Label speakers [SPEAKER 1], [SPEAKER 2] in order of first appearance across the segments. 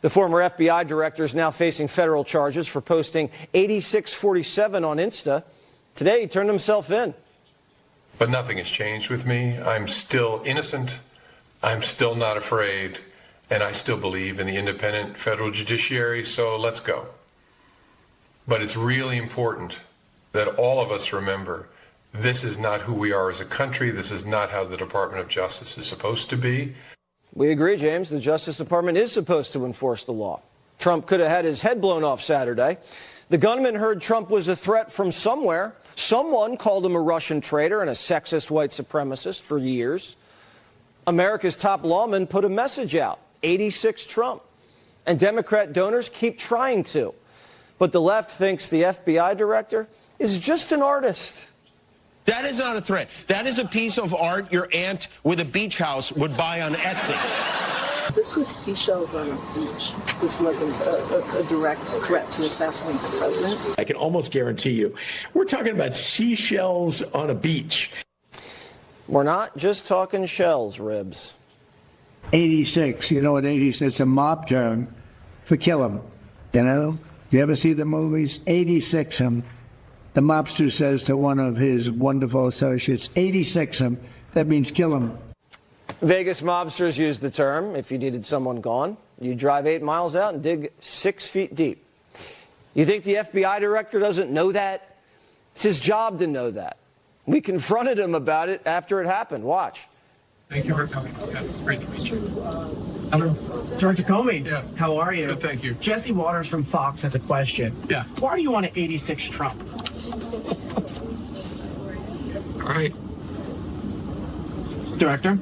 [SPEAKER 1] The former FBI director is now facing federal charges for posting 8647 on Insta. Today, he turned himself in.
[SPEAKER 2] But nothing has changed with me. I'm still innocent. I'm still not afraid. And I still believe in the independent federal judiciary. So let's go. But it's really important that all of us remember this is not who we are as a country. This is not how the Department of Justice is supposed to be.
[SPEAKER 1] We agree, James. The Justice Department is supposed to enforce the law. Trump could have had his head blown off Saturday. The gunman heard Trump was a threat from somewhere. Someone called him a Russian traitor and a sexist white supremacist for years. America's top lawman put a message out, 86 Trump. And Democrat donors keep trying to. But the left thinks the FBI director is just an artist.
[SPEAKER 3] That is not a threat. That is a piece of art your aunt with a beach house would buy on Etsy.
[SPEAKER 4] This was seashells on a beach. This wasn't a direct threat to assassinate the president.
[SPEAKER 5] I can almost guarantee you, we're talking about seashells on a beach.
[SPEAKER 1] We're not just talking shells, Ribs.
[SPEAKER 6] 86, you know what 86, it's a mob term for kill 'em. You know, you ever see the movies? 86 'em. The mobster says to one of his wonderful associates, 86 'em. That means kill 'em.
[SPEAKER 1] Vegas mobsters use the term. If you needed someone gone, you drive 8 miles out and dig 6 feet deep. You think the FBI director doesn't know that? It's his job to know that. We confronted him about it after it happened. Watch.
[SPEAKER 7] Thank you for coming. Yeah, it's great to meet you.
[SPEAKER 8] Hello. Director Comey,
[SPEAKER 7] Yeah.
[SPEAKER 8] How are you?
[SPEAKER 7] Good, thank you.
[SPEAKER 8] Jesse Waters from Fox has a question.
[SPEAKER 7] Yeah.
[SPEAKER 8] Why are you on an 86 Trump?
[SPEAKER 7] All right.
[SPEAKER 8] Director?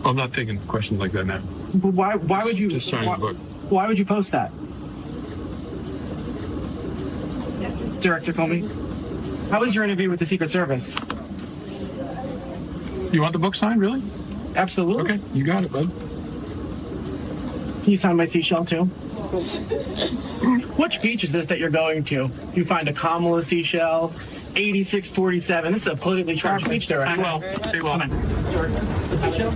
[SPEAKER 7] I'm not taking questions like that now.
[SPEAKER 8] Why would you
[SPEAKER 7] Just signing the book.
[SPEAKER 8] Why would you post that? Director Comey, how was your interview with the Secret Service?
[SPEAKER 7] You want the book signed, really?
[SPEAKER 8] Absolutely.
[SPEAKER 7] Okay, you got it, bud.
[SPEAKER 8] Can you sign my seashell too? Which beach is this that you're going to? You find a Kamala seashell, 8647. This is a politically charged beach, Director.
[SPEAKER 7] They will.
[SPEAKER 8] Come on. The seashell?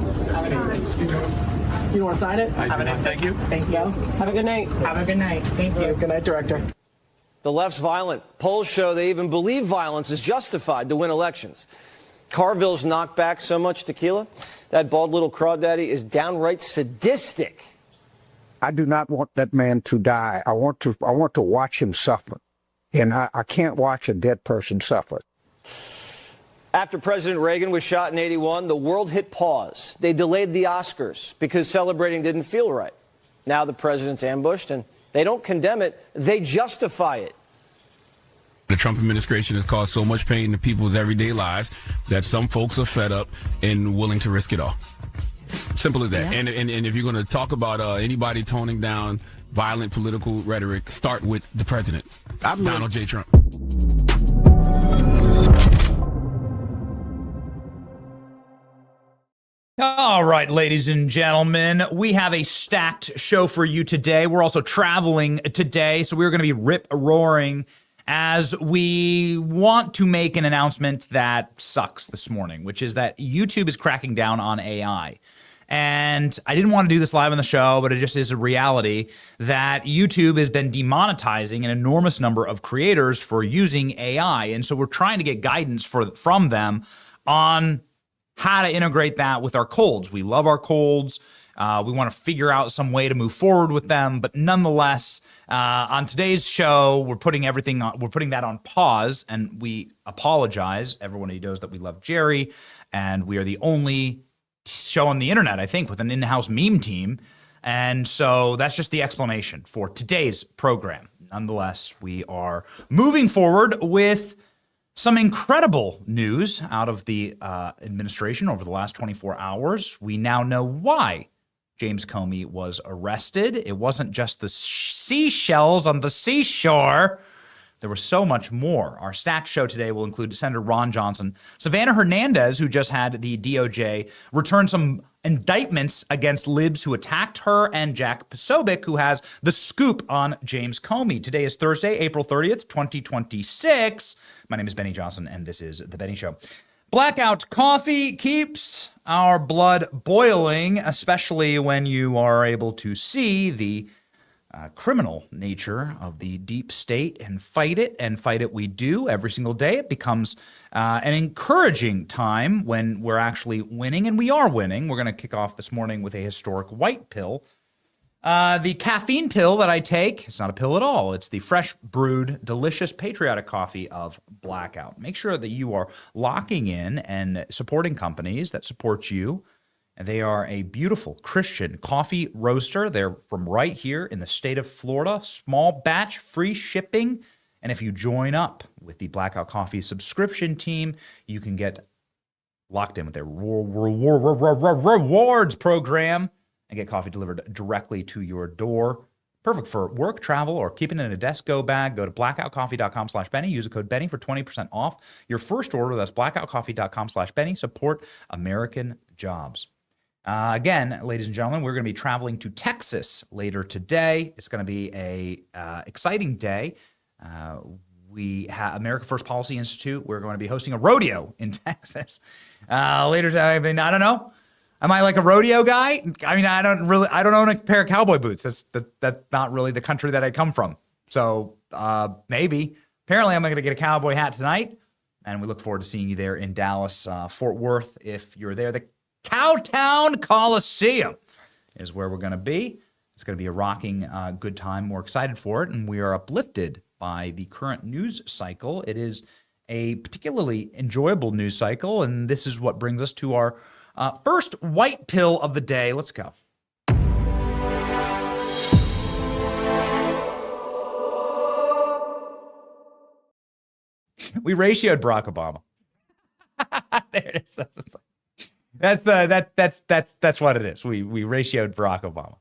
[SPEAKER 8] You don't want to sign it?
[SPEAKER 7] Have a nice. Thank you.
[SPEAKER 8] Thank you. Have a good night. Have a good night. Thank you. Good night, Director.
[SPEAKER 1] The left's violent. Polls show they even believe violence is justified to win elections. Carville's knocked back so much tequila, that bald little crawdaddy is downright sadistic.
[SPEAKER 9] I do not want that man to die. I want to watch him suffer. And I can't watch a dead person suffer.
[SPEAKER 1] After President Reagan was shot in 81, the world hit pause. They delayed the Oscars because celebrating didn't feel right. Now the president's ambushed, and they don't condemn it, they justify it.
[SPEAKER 10] The Trump administration has caused so much pain to people's everyday lives that some folks are fed up and willing to risk it all. Simple as that. Yeah. And if you're going to talk about anybody toning down violent political rhetoric, start with the president, Donald J. Trump.
[SPEAKER 11] All right, ladies and gentlemen, we have a stacked show for you today. We're also traveling today, so we're going to be rip-roaring as we want to make an announcement that sucks this morning, which is that YouTube is cracking down on AI. And I didn't want to do this live on the show, but it just is a reality that YouTube has been demonetizing an enormous number of creators for using AI. And so we're trying to get guidance from them on how to integrate that with our colds. We love our colds. We want to figure out some way to move forward with them. But nonetheless, on today's show, we're putting that on pause, and we apologize. Everyone knows that we love Jerry, and we are the only show on the internet, I think, with an in-house meme team. And so that's just the explanation for today's program. Nonetheless, we are moving forward with some incredible news out of the administration over the last 24 hours. We now know why James Comey was arrested. It wasn't just the seashells on the seashore. There was so much more. Our stacked show today will include Senator Ron Johnson, Savannah Hernandez, who just had the DOJ return some indictments against libs who attacked her, and Jack Posobiec, who has the scoop on James Comey. Today is Thursday, April 30th, 2026. My name is Benny Johnson, and this is The Benny Show. Blackout coffee keeps our blood boiling, especially when you are able to see the criminal nature of the deep state and fight it we do every single day. It becomes an encouraging time when we're actually winning, and we are winning. We're going to kick off this morning with a historic white pill. The caffeine pill that I take, it's not a pill at all. It's the fresh brewed, delicious, patriotic coffee of Blackout. Make sure that you are locking in and supporting companies that support you. And they are a beautiful Christian coffee roaster. They're from right here in the state of Florida. Small batch, free shipping. And if you join up with the Blackout Coffee subscription team, you can get locked in with their rewards program and get coffee delivered directly to your door. Perfect for work, travel, or keeping it in a desk go bag. Go to blackoutcoffee.com/Benny. Use the code Benny for 20% off your first order. That's blackoutcoffee.com/Benny. Support American jobs. Again, ladies and gentlemen, we're going to be traveling to Texas later today. It's going to be a exciting day. We have America First Policy Institute. We're going to be hosting a rodeo in Texas later today. I mean, I don't know. Am I like a rodeo guy? I mean, I don't own a pair of cowboy boots. That's not really the country that I come from. So maybe. Apparently, I'm going to get a cowboy hat tonight, and we look forward to seeing you there in Dallas, Fort Worth. If you're there, the Cowtown Coliseum is where we're going to be. It's going to be a rocking good time. We're excited for it, and we are uplifted by the current news cycle. It is a particularly enjoyable news cycle, and this is what brings us to our first white pill of the day. Let's go. We ratioed Barack Obama. There it is. That's what it is. We ratioed Barack Obama.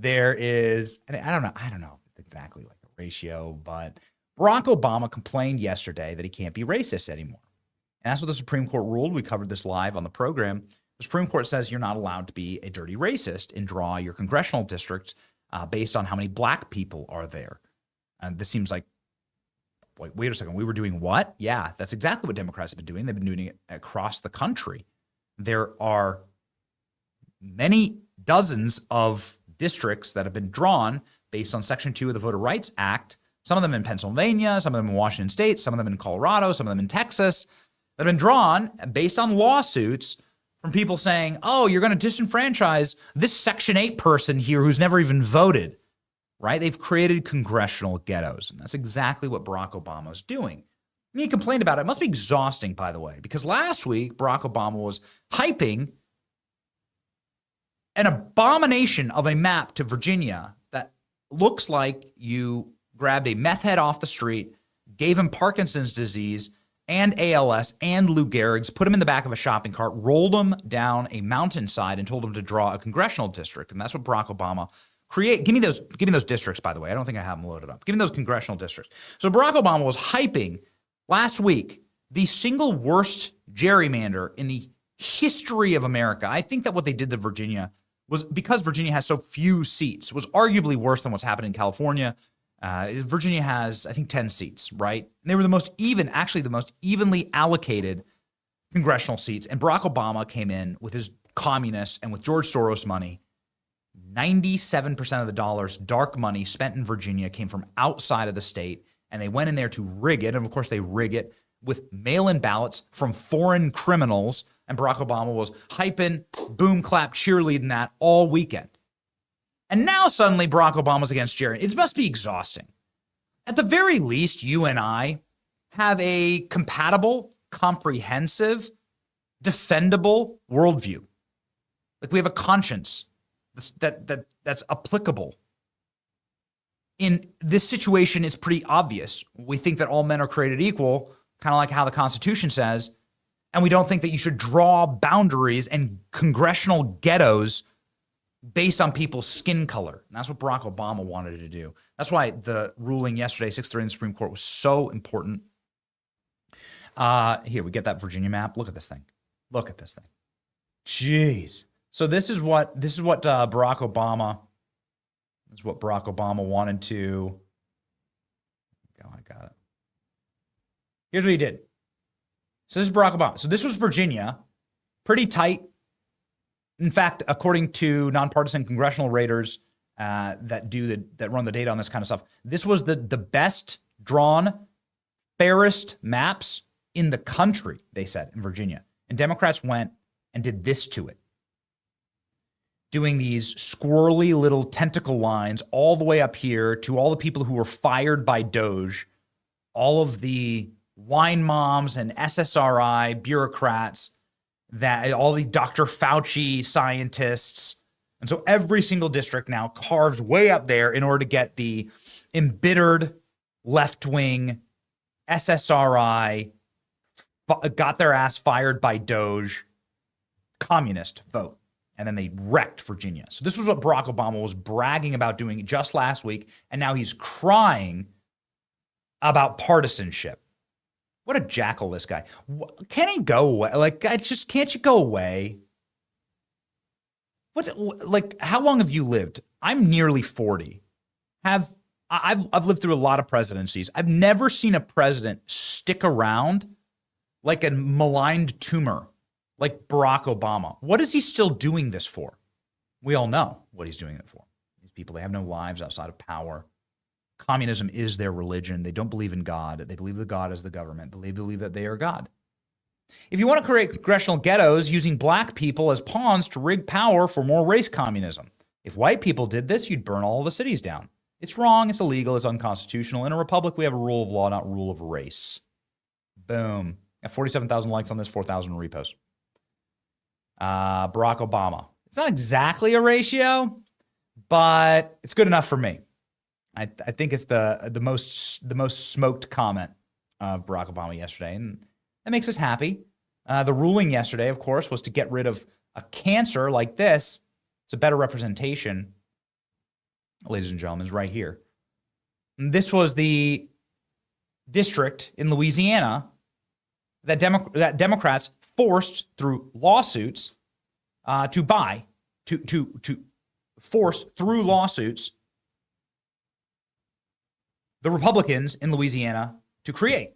[SPEAKER 11] There is, and I don't know if it's exactly like a ratio, but Barack Obama complained yesterday that he can't be racist anymore. And that's what the Supreme Court ruled. We covered this live on the program. The Supreme Court says you're not allowed to be a dirty racist and draw your congressional districts based on how many black people are there. And this seems like, wait a second, we were doing what? Yeah, that's exactly what Democrats have been doing. They've been doing it across the country. There are many dozens of districts that have been drawn based on Section 2 of the Voter Rights Act, some of them in Pennsylvania, some of them in Washington State, some of them in Colorado, some of them in Texas, that have been drawn based on lawsuits from people saying, oh, you're going to disenfranchise this Section 8 person here who's never even voted, right? They've created congressional ghettos, and that's exactly what Barack Obama is doing. And he complained about it. It must be exhausting, by the way, because last week, Barack Obama was hyping an abomination of a map to Virginia that looks like you grabbed a meth head off the street, gave him Parkinson's disease and ALS and Lou Gehrig's, put him in the back of a shopping cart, rolled him down a mountainside and told him to draw a congressional district. And that's what Barack Obama created. Give me those districts, by the way. I don't think I have them loaded up. Give me those congressional districts. So Barack Obama was hyping last week the single worst gerrymander in the history of America. I think that what they did to Virginia was, because Virginia has so few seats, was arguably worse than what's happened in California. Virginia has, I think, 10 seats, right? And they were the most evenly allocated congressional seats. And Barack Obama came in with his communists and with George Soros money. 97% of the dollars, dark money spent in Virginia, came from outside of the state. And they went in there to rig it. And of course, they rig it with mail-in ballots from foreign criminals. And Barack Obama was hyping, boom, clap, cheerleading that all weekend. And now suddenly Barack Obama's against Jerry. It must be exhausting. At the very least, you and I have a compatible, comprehensive, defendable worldview. Like we have a conscience that's applicable. In this situation, it's pretty obvious. We think that all men are created equal, kind of like how the Constitution says, and we don't think that you should draw boundaries and congressional ghettos based on people's skin color. And that's what Barack Obama wanted to do. That's why the ruling yesterday, 6-3 in the Supreme Court, was so important. Here, we get that Virginia map. Look at this thing. Look at this thing. Jeez. So this is what Barack Obama wanted to. Oh, I got it. Here's what he did. So this is Barack Obama. So this was Virginia, pretty tight. In fact, according to nonpartisan congressional raters, that run the data on this kind of stuff. This was the best drawn, fairest maps in the country, they said, in Virginia. And Democrats went and did this to it, doing these squirrely little tentacle lines all the way up here to all the people who were fired by DOJ, all of the wine moms and SSRI bureaucrats, that all the Dr. Fauci scientists. And so every single district now carves way up there in order to get the embittered left-wing SSRI, got their ass fired by DOJ, communist vote. And then they wrecked Virginia. So this was what Barack Obama was bragging about doing just last week. And now he's crying about partisanship. What a jackal, this guy. Can he go away? Like, can't you go away? How long have you lived? I'm nearly 40. I've lived through a lot of presidencies. I've never seen a president stick around like a maligned tumor, like Barack Obama. What is he still doing this for? We all know what he's doing it for. These people, they have no lives outside of power. Communism is their religion. They don't believe in God. They believe that God is the government. They believe that they are God. If you want to create congressional ghettos using black people as pawns to rig power for more race communism. If white people did this, you'd burn all the cities down. It's wrong. It's illegal. It's unconstitutional. In a republic, we have a rule of law, not rule of race. Boom. Got 47,000 likes on this, 4,000 reposts. Barack Obama. It's not exactly a ratio, but it's good enough for me. I think it's the most smoked comment of Barack Obama yesterday, and that makes us happy. The ruling yesterday, of course, was to get rid of a cancer like this. It's a better representation, ladies and gentlemen, is right here. And this was the district in Louisiana that Democrats forced through lawsuits to force through lawsuits the Republicans in Louisiana to create.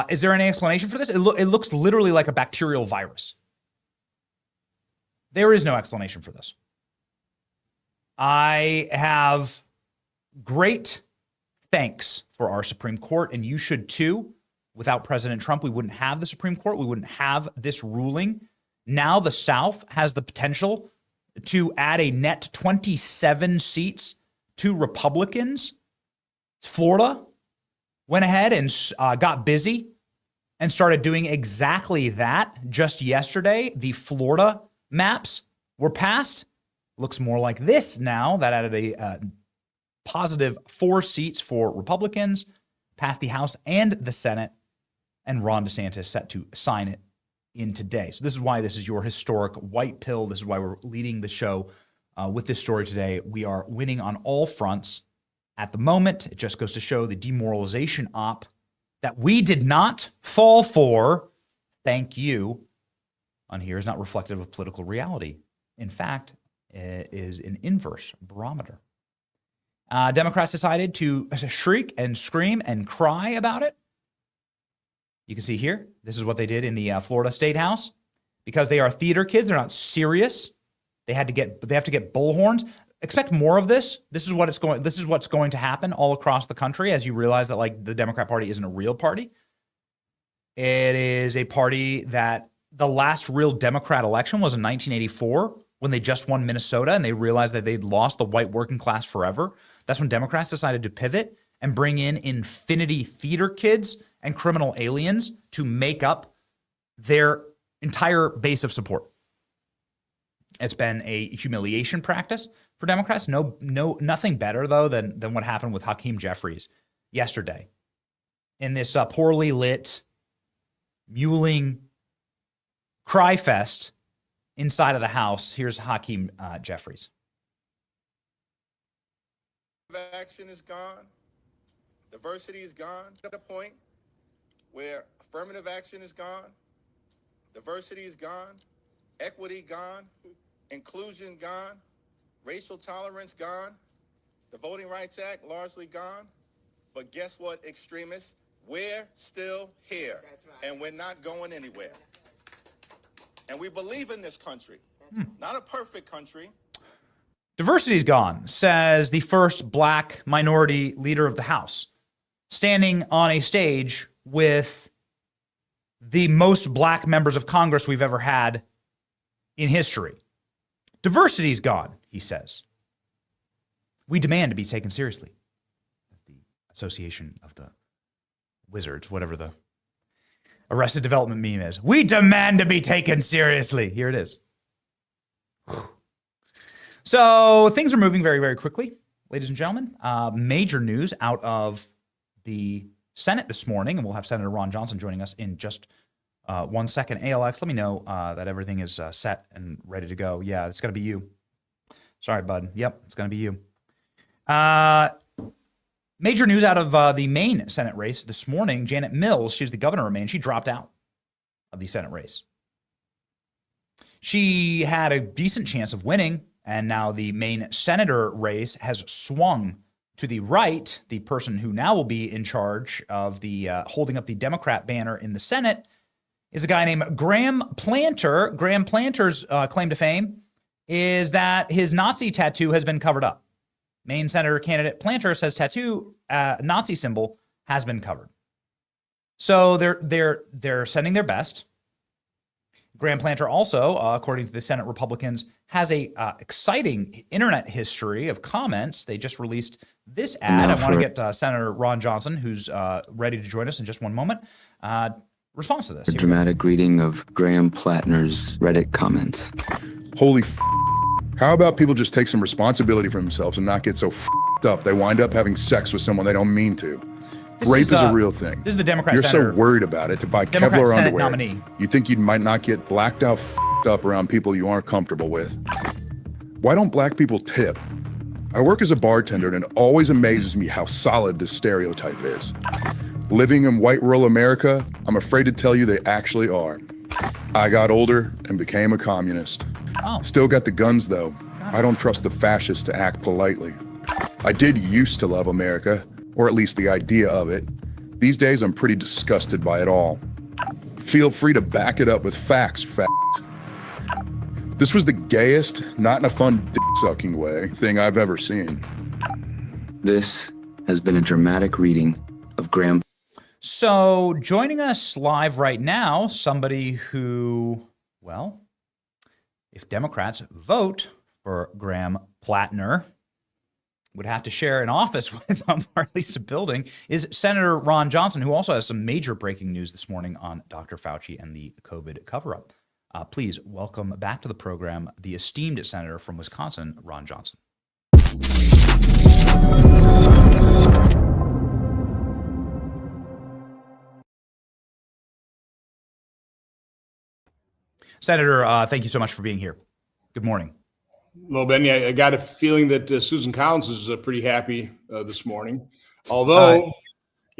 [SPEAKER 11] Is there any explanation for this? It looks literally like a bacterial virus. There is no explanation for this. I have great thanks for our Supreme Court, and you should too. Without President Trump, we wouldn't have the Supreme Court. We wouldn't have this ruling. Now the South has the potential to add a net 27 seats to Republicans. Florida went ahead and got busy and started doing exactly that. Just yesterday, the Florida maps were passed. Looks more like this now. That added a positive 4 seats for Republicans, passed the House and the Senate, and Ron DeSantis set to sign it in today. So this is why this is your historic white pill. This is why we're leading the show with this story today. We are winning on all fronts at the moment. It just goes to show the demoralization op that we did not fall for, thank you, on here is not reflective of political reality. In fact, it is an inverse barometer. Democrats decided to shriek and scream and cry about it. You can see here, this is what they did in the Florida State House. Because they are theater kids, they're not serious. They have to get bullhorns. Expect more of this. This is what's going to happen all across the country as you realize that like the Democrat Party isn't a real party. It is a party that the last real Democrat election was in 1984 when they just won Minnesota and they realized that they'd lost the white working class forever. That's when Democrats decided to pivot and bring in infinity theater kids and criminal aliens to make up their entire base of support. It's been a humiliation practice for Democrats. Nothing better though than what happened with Hakeem Jeffries yesterday in this poorly lit, mewling cry fest inside of the House. Here's Hakeem Jeffries.
[SPEAKER 12] Action is gone. Diversity is gone. At a point where affirmative action is gone, diversity is gone, equity gone, inclusion gone, racial tolerance gone, the Voting Rights Act largely gone. But guess what, extremists? We're still here. That's right. And we're not going anywhere. And we believe in this country. Not a perfect country.
[SPEAKER 11] Diversity's gone, says the first black minority leader of the House, standing on a stage with the most black members of Congress we've ever had in history. Diversity's gone, he says. We demand to be taken seriously. The Association of the Wizards, whatever the Arrested Development meme is. We demand to be taken seriously. Here it is. So things are moving very, very quickly, ladies and gentlemen. Major news out of the Senate this morning, and we'll have Senator Ron Johnson joining us in just 1 second. ALX, let me know that everything is set and ready to go. Yeah, it's going to be you. Sorry, bud. Yep, it's going to be you. Major news out of the Maine Senate race this morning. Janet Mills, she's the governor of Maine. She dropped out of the Senate race. She had a decent chance of winning, and now the Maine senator race has swung to the right. The person who now will be in charge of the holding up the Democrat banner in the Senate is a guy named Graham Planter. Graham Planter's claim to fame is that his Nazi tattoo has been covered up. Maine Senator candidate Planter says tattoo Nazi symbol has been covered. So they're sending their best. Graham Planter also, according to the Senate Republicans, has a exciting internet history of comments. They just released this ad. I want to get Senator Ron Johnson, who's ready to join us in just one moment, response to this.
[SPEAKER 13] A dramatic reading of Graham Plattner's Reddit comments.
[SPEAKER 14] Holy how about people just take some responsibility for themselves and not get so up they wind up having sex with someone they don't mean to? Rape is a real thing.
[SPEAKER 11] This is the Democrat
[SPEAKER 14] You're
[SPEAKER 11] senator.
[SPEAKER 14] So worried about it to buy
[SPEAKER 11] Democrat
[SPEAKER 14] Kevlar
[SPEAKER 11] Senate
[SPEAKER 14] underwear.
[SPEAKER 11] Nominee.
[SPEAKER 14] You think you might not get blacked out up around people you aren't comfortable with. Why don't black people tip? I work as a bartender and it always amazes me how solid this stereotype is. Living in white rural America, I'm afraid to tell you they actually are. I got older and became a communist. Still got the guns though. I don't trust the fascists to act politely. I did used to love America, or at least the idea of it. These days, I'm pretty disgusted by it all. Feel free to back it up with facts, This was the gayest, not in a fun dick-sucking way, thing I've ever seen.
[SPEAKER 13] This has been a dramatic reading of Graham.
[SPEAKER 11] So joining us live right now, somebody who, well, if Democrats vote for Graham Plattner, would have to share an office with him, or at least a building, is Senator Ron Johnson, who also has some major breaking news this morning on Dr. Fauci and the COVID cover-up. Please welcome back to the program the esteemed senator from Wisconsin, Ron Johnson. Senator, thank you so much for being here. Good morning.
[SPEAKER 15] Well, Benny, I got a feeling that Susan Collins is pretty happy this morning. Although,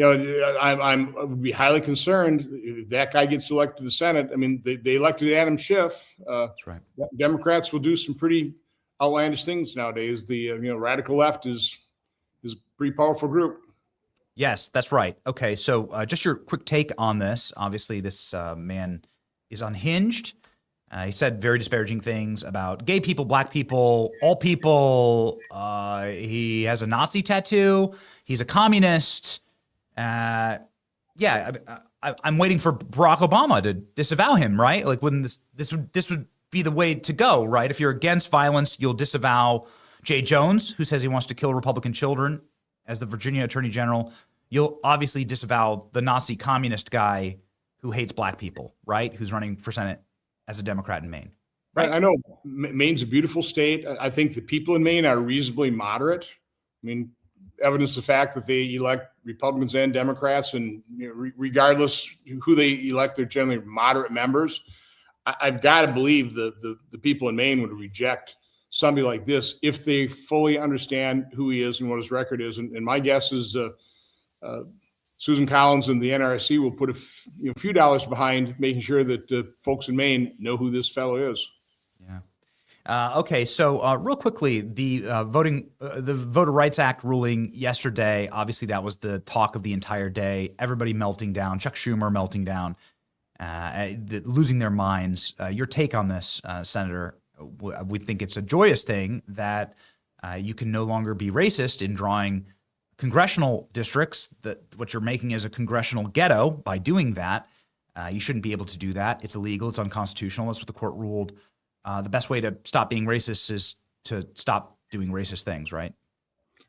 [SPEAKER 15] I would be highly concerned if that guy gets elected to the Senate. I mean, they elected Adam Schiff.
[SPEAKER 11] That's right.
[SPEAKER 15] Democrats will do some pretty outlandish things nowadays. The radical left is a pretty powerful group.
[SPEAKER 11] Yes, that's right. Okay, so just your quick take on this. Obviously, this man is unhinged. He said very disparaging things about gay people, black people, all people. He has a Nazi tattoo. He's a communist. I'm waiting for Barack Obama to disavow him, right? Like, when this would be the way to go, right? If you're against violence, you'll disavow Jay Jones, who says he wants to kill Republican children, as the Virginia Attorney General. You'll obviously disavow the Nazi communist guy who hates black people, right? Who's running for Senate as a Democrat in Maine. Right.
[SPEAKER 15] I know Maine's a beautiful state. I think the people in Maine are reasonably moderate. I mean, evidence the fact that they elect Republicans and Democrats, and regardless who they elect, they're generally moderate members. I've got to believe the people in Maine would reject somebody like this if they fully understand who he is and what his record is. And my guess is Susan Collins and the NRSC will put a few dollars behind making sure that folks in Maine know who this fellow is.
[SPEAKER 11] Yeah. Okay. So real quickly, the Voter Rights Act ruling yesterday, obviously that was the talk of the entire day. Everybody melting down, Chuck Schumer melting down, losing their minds. Your take on this, Senator? We think it's a joyous thing that you can no longer be racist in drawing congressional districts. That what you're making is a congressional ghetto by doing that. You shouldn't be able to do that. It's illegal. It's unconstitutional. That's what the court ruled. The best way to stop being racist is to stop doing racist things, right?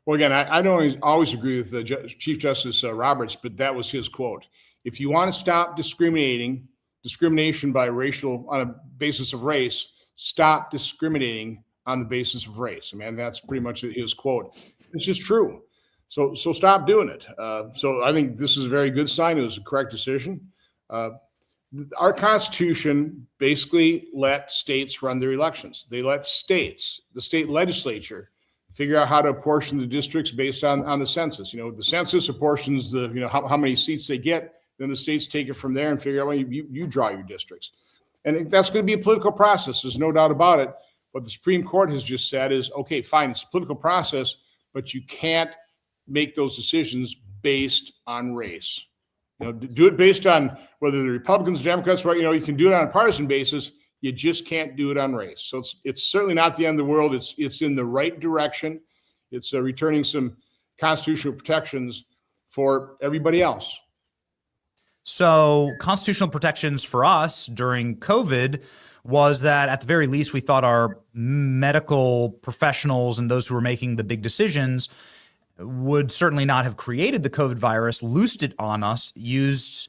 [SPEAKER 15] Well, again, I don't always agree with Chief Justice Roberts, but that was his quote. If you want to stop discrimination by racial on a basis of race, stop discriminating on the basis of race. I mean, that's pretty much his quote. It's just true. So stop doing it. So I think this is a very good sign. It was a correct decision. Our Constitution basically let states run their elections. They let states, the state legislature, figure out how to apportion the districts based on the census. You know, the census apportions how many seats they get. Then the states take it from there and figure out when you draw your districts. And that's going to be a political process. There's no doubt about it. What the Supreme Court has just said is, okay, fine, it's a political process, but you can't make those decisions based on race. You know, do it based on whether the Republicans, Democrats, right? You know, you can do it on a partisan basis. You just can't do it on race. So it's certainly not the end of the world. It's in the right direction. It's returning some constitutional protections for everybody else.
[SPEAKER 11] So constitutional protections for us during COVID was that at the very least, we thought our medical professionals and those who were making the big decisions would certainly not have created the COVID virus, loosed it on us, used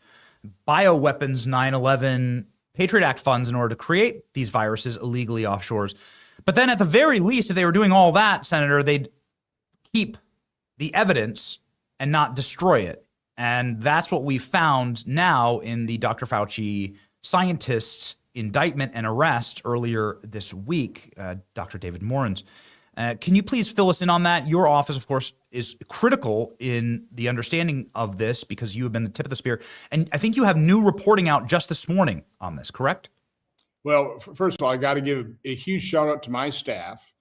[SPEAKER 11] bioweapons 9/11 Patriot Act funds in order to create these viruses illegally offshores. But then at the very least, if they were doing all that, Senator, they'd keep the evidence and not destroy it. And that's what we found now in the Dr. Fauci scientist's indictment and arrest earlier this week, Dr. David Morans. Can you please fill us in on that? Your office, of course, is critical in the understanding of this because you have been the tip of the spear. And I think you have new reporting out just this morning on this, correct?
[SPEAKER 15] Well, first of all, I got to give a huge shout out to my staff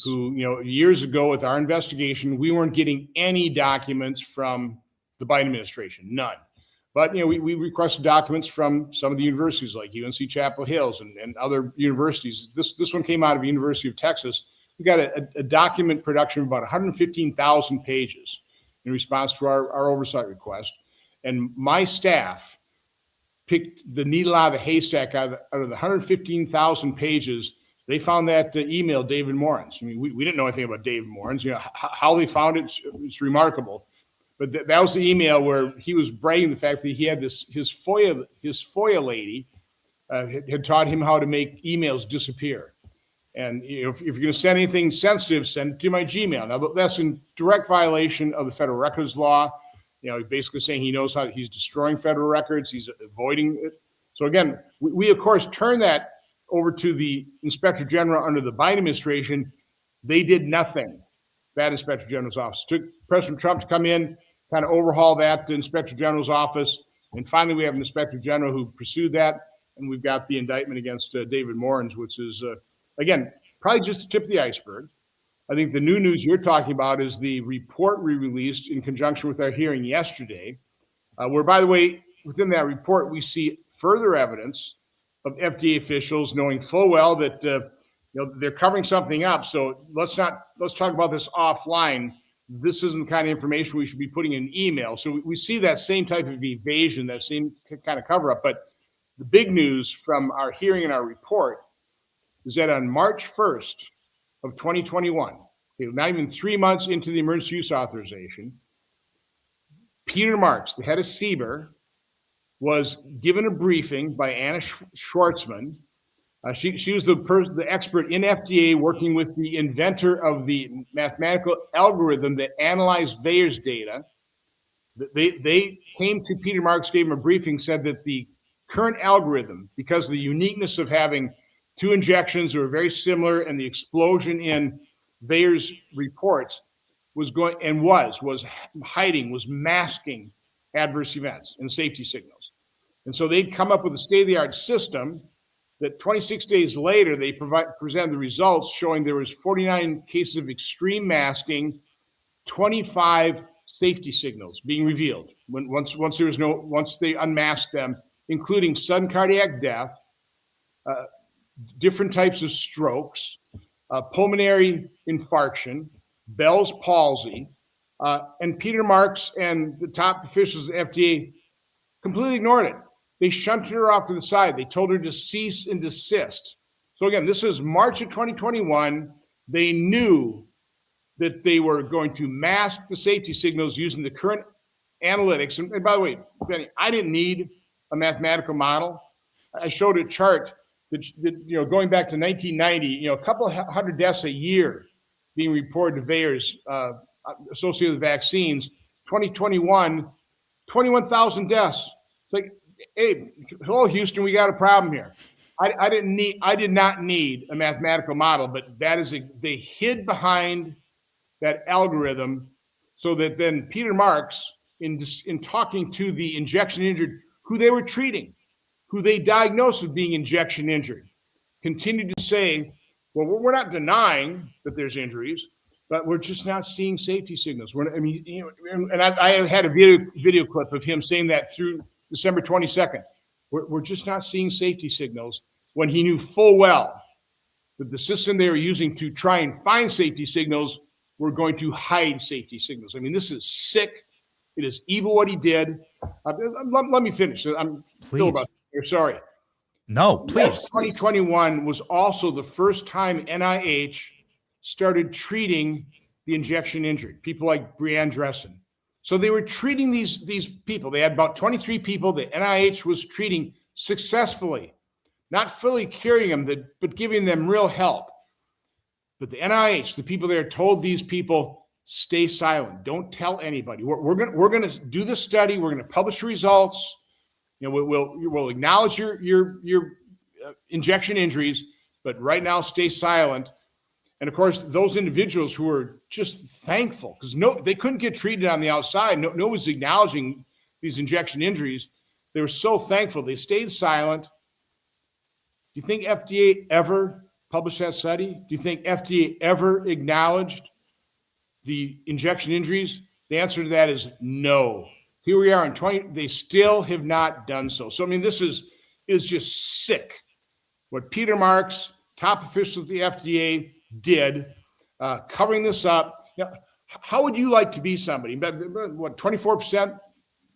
[SPEAKER 15] who, years ago with our investigation, we weren't getting any documents from the Biden administration, none. But, we requested documents from some of the universities like UNC Chapel Hills and other universities. This one came out of University of Texas. We got a document production of about 115,000 pages in response to our oversight request. And my staff picked the needle out of the haystack out of the 115,000 pages. They found that email, David Morans. I mean, we didn't know anything about David Morans. How they found it, it's remarkable. But that was the email where he was bragging the fact that he had his FOIA lady had taught him how to make emails disappear. And if you're going to send anything sensitive, send it to my Gmail. Now, that's in direct violation of the federal records law. Basically saying he knows how he's destroying federal records. He's avoiding it. So again, we of course turned that over to the Inspector General under the Biden administration. They did nothing. That Inspector General's office took President Trump to come in, kind of overhaul that Inspector General's office. And finally, we have an Inspector General who pursued that. And we've got the indictment against David Morans, which is, again, probably just the tip of the iceberg. I think the new news you're talking about is the report we released in conjunction with our hearing yesterday, where, by the way, within that report, we see further evidence of FDA officials knowing full well that they're covering something up. So let's talk about this offline. This isn't the kind of information we should be putting in email. So we see that same type of evasion, that same kind of cover up. But the big news from our hearing and our report is that on March 1st of 2021, not even 3 months into the emergency use authorization, Peter Marks, the head of CBER, was given a briefing by Anna Schwartzman. She was the expert in FDA working with the inventor of the mathematical algorithm that analyzed VAERS data. They came to Peter Marks, gave him a briefing, said that the current algorithm, because of the uniqueness of having two injections that were very similar and the explosion in VAERS reports was masking adverse events and safety signals. And so they'd come up with a state-of-the-art system that 26 days later, they presented the results showing there was 49 cases of extreme masking, 25 safety signals being revealed once they unmasked them, including sudden cardiac death, different types of strokes, pulmonary infarction, Bell's palsy, and Peter Marks and the top officials at the FDA completely ignored it. They shunted her off to the side. They told her to cease and desist. So again, this is March of 2021. They knew that they were going to mask the safety signals using the current analytics. And by the way, Benny, I didn't need a mathematical model. I showed a chart that going back to 1990, a couple of hundred deaths a year being reported to VAERS associated with vaccines. 2021, 21,000 deaths. It's like, hey, hello, Houston, we got a problem here. I did not need a mathematical model, but they hid behind that algorithm so that then Peter Marks, in talking to the injection injured, who they were treating, who they diagnosed with being injection injured, continued to say, well, we're not denying that there's injuries, but we're just not seeing safety signals. I had a video clip of him saying that through December 22nd. We're just not seeing safety signals, when he knew full well that the system they were using to try and find safety signals were going to hide safety signals. I mean, this is sick. It is evil what he did. Let me finish. I'm still about here. Sorry.
[SPEAKER 11] No, please.
[SPEAKER 15] 2021 was also the first time NIH started treating the injection injured, people like Breanne Dressen. So they were treating these people. They had about 23 people that NIH was treating successfully, not fully curing them, but giving them real help. But the NIH, the people there, told these people, stay silent. Don't tell anybody. We're going to do the study. We're going to publish the results. We'll acknowledge your injection injuries, but right now stay silent. And of course, those individuals who were just thankful because they couldn't get treated on the outside. No one was acknowledging these injection injuries. They were so thankful. They stayed silent. Do you think FDA ever published that study? Do you think FDA ever acknowledged the injection injuries? The answer to that is no. Here we are in 20. They still have not done so. So I mean, this is just sick. What Peter Marks, top official at the FDA, did, covering this up. How would you like to be somebody? What, 24%,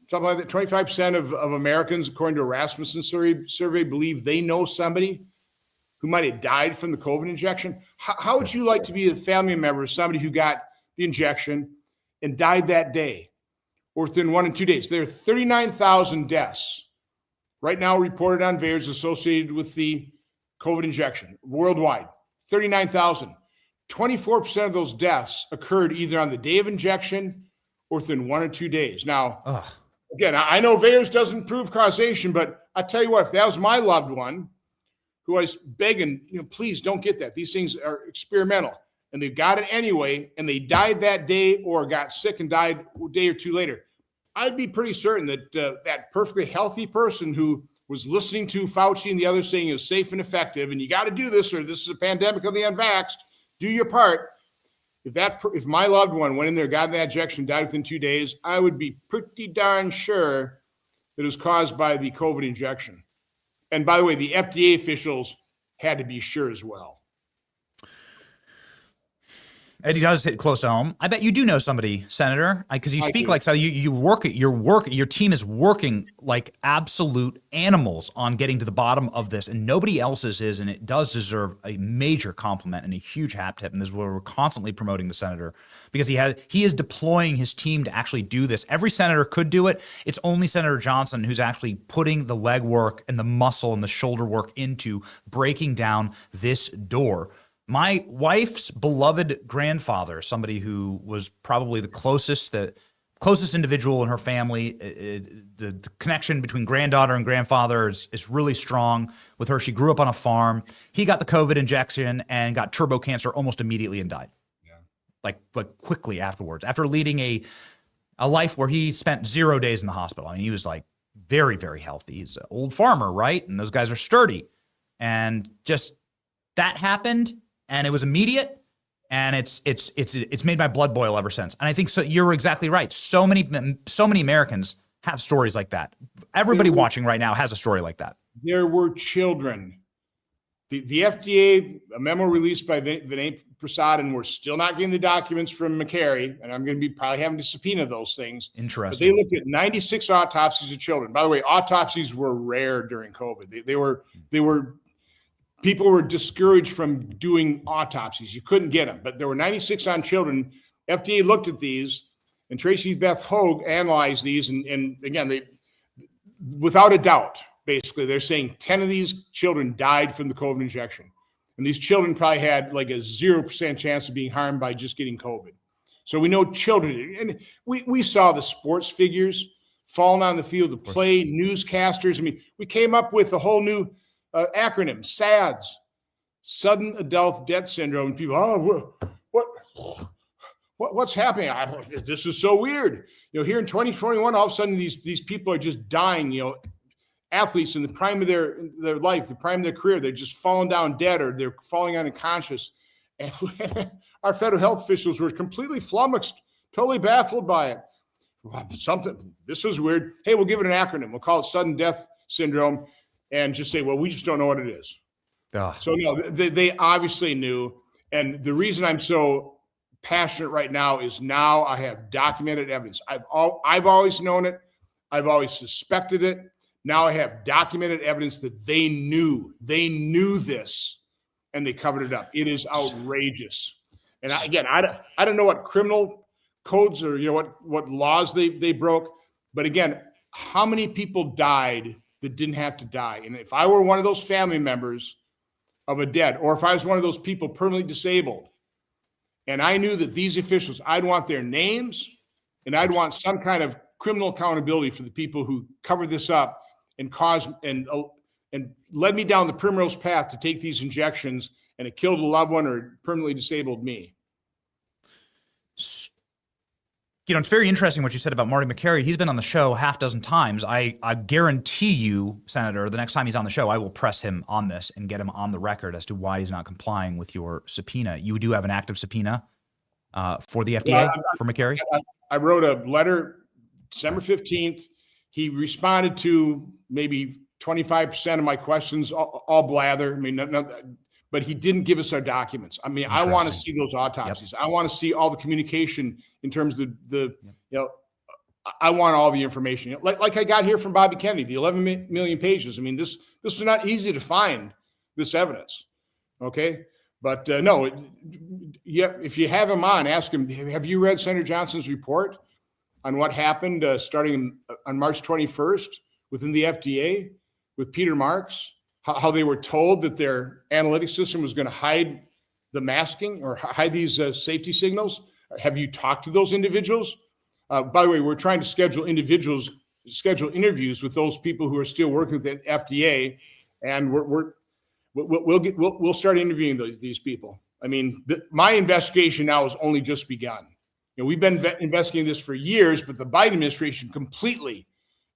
[SPEAKER 15] something like that, 25% of Americans, according to a Rasmussen survey, believe they know somebody who might have died from the COVID injection. How would you like to be a family member of somebody who got the injection and died that day or within 1 and 2 days? There are 39,000 deaths right now reported on VAERS associated with the COVID injection worldwide. 39,000. 24% of those deaths occurred either on the day of injection or within 1 or 2 days. Now, again, I know VAERS doesn't prove causation, but I tell you what, if that was my loved one who I was begging, please don't get that. These things are experimental. And they got it anyway, and they died that day or got sick and died a day or two later, I'd be pretty certain that that perfectly healthy person who was listening to Fauci and the others saying it was safe and effective, and you got to do this, or this is a pandemic of the unvaxxed, do your part. If my loved one went in there, got that injection, died within 2 days, I would be pretty darn sure that it was caused by the COVID injection. And by the way, the FDA officials had to be sure as well.
[SPEAKER 11] Eddie does hit close to home. I bet you do know somebody, Senator, because you speak like so. You work. Your team is working like absolute animals on getting to the bottom of this, and nobody else's is, and it does deserve a major compliment and a huge hat tip. And this is where we're constantly promoting the senator because he is deploying his team to actually do this. Every senator could do it. It's only Senator Johnson who's actually putting the legwork and the muscle and the shoulder work into breaking down this door. My wife's beloved grandfather, somebody who was probably the closest individual in her family, the connection between granddaughter and grandfather is really strong with her. She grew up on a farm. He got the COVID injection and got turbo cancer almost immediately and died. Yeah. Like quickly afterwards, after leading a life where he spent 0 days in the hospital. I mean, he was like very, very healthy. He's an old farmer, right? And those guys are sturdy. And just that happened. And it was immediate, and it's made my blood boil ever since. And I think so. You're exactly right. So many Americans have stories like that. Everybody watching right now has a story like that.
[SPEAKER 15] There were children The FDA, a memo released by Vinay Prasad, and we're still not getting the documents from McCary, and I'm going to be probably having to subpoena those things.
[SPEAKER 11] Interesting.
[SPEAKER 15] But they looked at 96 autopsies of children. By the way, autopsies were rare during COVID. People were discouraged from doing autopsies. You couldn't get them, but there were 96 on children. FDA looked at these, and Tracy Beth Hogue analyzed these, and again, they, without a doubt, basically, they're saying 10 of these children died from the COVID injection. And these children probably had like a 0% chance of being harmed by just getting COVID. So we know children, and we saw the sports figures falling on the field to play, newscasters. I mean, we came up with a whole new acronym, SADS, Sudden Adult Death Syndrome. And people, what's happening? This is so weird. Here in 2021, all of a sudden these people are just dying, athletes in the prime of their life, the prime of their career, they're just falling down dead or they're falling unconscious. And our federal health officials were completely flummoxed, totally baffled by it. This is weird. Hey, we'll give it an acronym. We'll call it sudden death syndrome and just say, well, we just don't know what it is. So no, they obviously knew. And the reason I'm so passionate right now is now I have documented evidence. I've always known it. I've always suspected it. Now I have documented evidence that they knew this, and they covered it up. It is outrageous. And I don't know what criminal codes or what laws they broke, but again, how many people died that didn't have to die? And if I were one of those family members of a dead, or if I was one of those people permanently disabled, and I knew that these officials, I'd want their names, and I'd want some kind of criminal accountability for the people who covered this up and caused and led me down the primrose path to take these injections, and it killed a loved one or permanently disabled me.
[SPEAKER 11] It's very interesting what you said about Marty McCary. He's been on the show half dozen times. I guarantee you, Senator, the next time he's on the show, I will press him on this and get him on the record as to why he's not complying with your subpoena. You do have an active subpoena for the FDA for McCary?
[SPEAKER 15] I wrote a letter December 15th. He responded to maybe 25% of my questions, all blather. I mean, but he didn't give us our documents. I mean, I want to see those autopsies. Yep. I want to see all the communication in terms of I want all the information. Like I got here from Bobby Kennedy, the 11 million pages. I mean, this was not easy to find, this evidence. Okay. But no, if you have him on, ask him, have you read Senator Johnson's report on what happened starting on March 21st within the FDA with Peter Marks? How they were told that their analytics system was going to hide the masking or hide these safety signals? Have you talked to those individuals? By the way, we're trying to schedule interviews with those people who are still working with the FDA, and we'll start interviewing these people. I mean, my investigation now has only just begun. We've been investigating this for years, but the Biden administration completely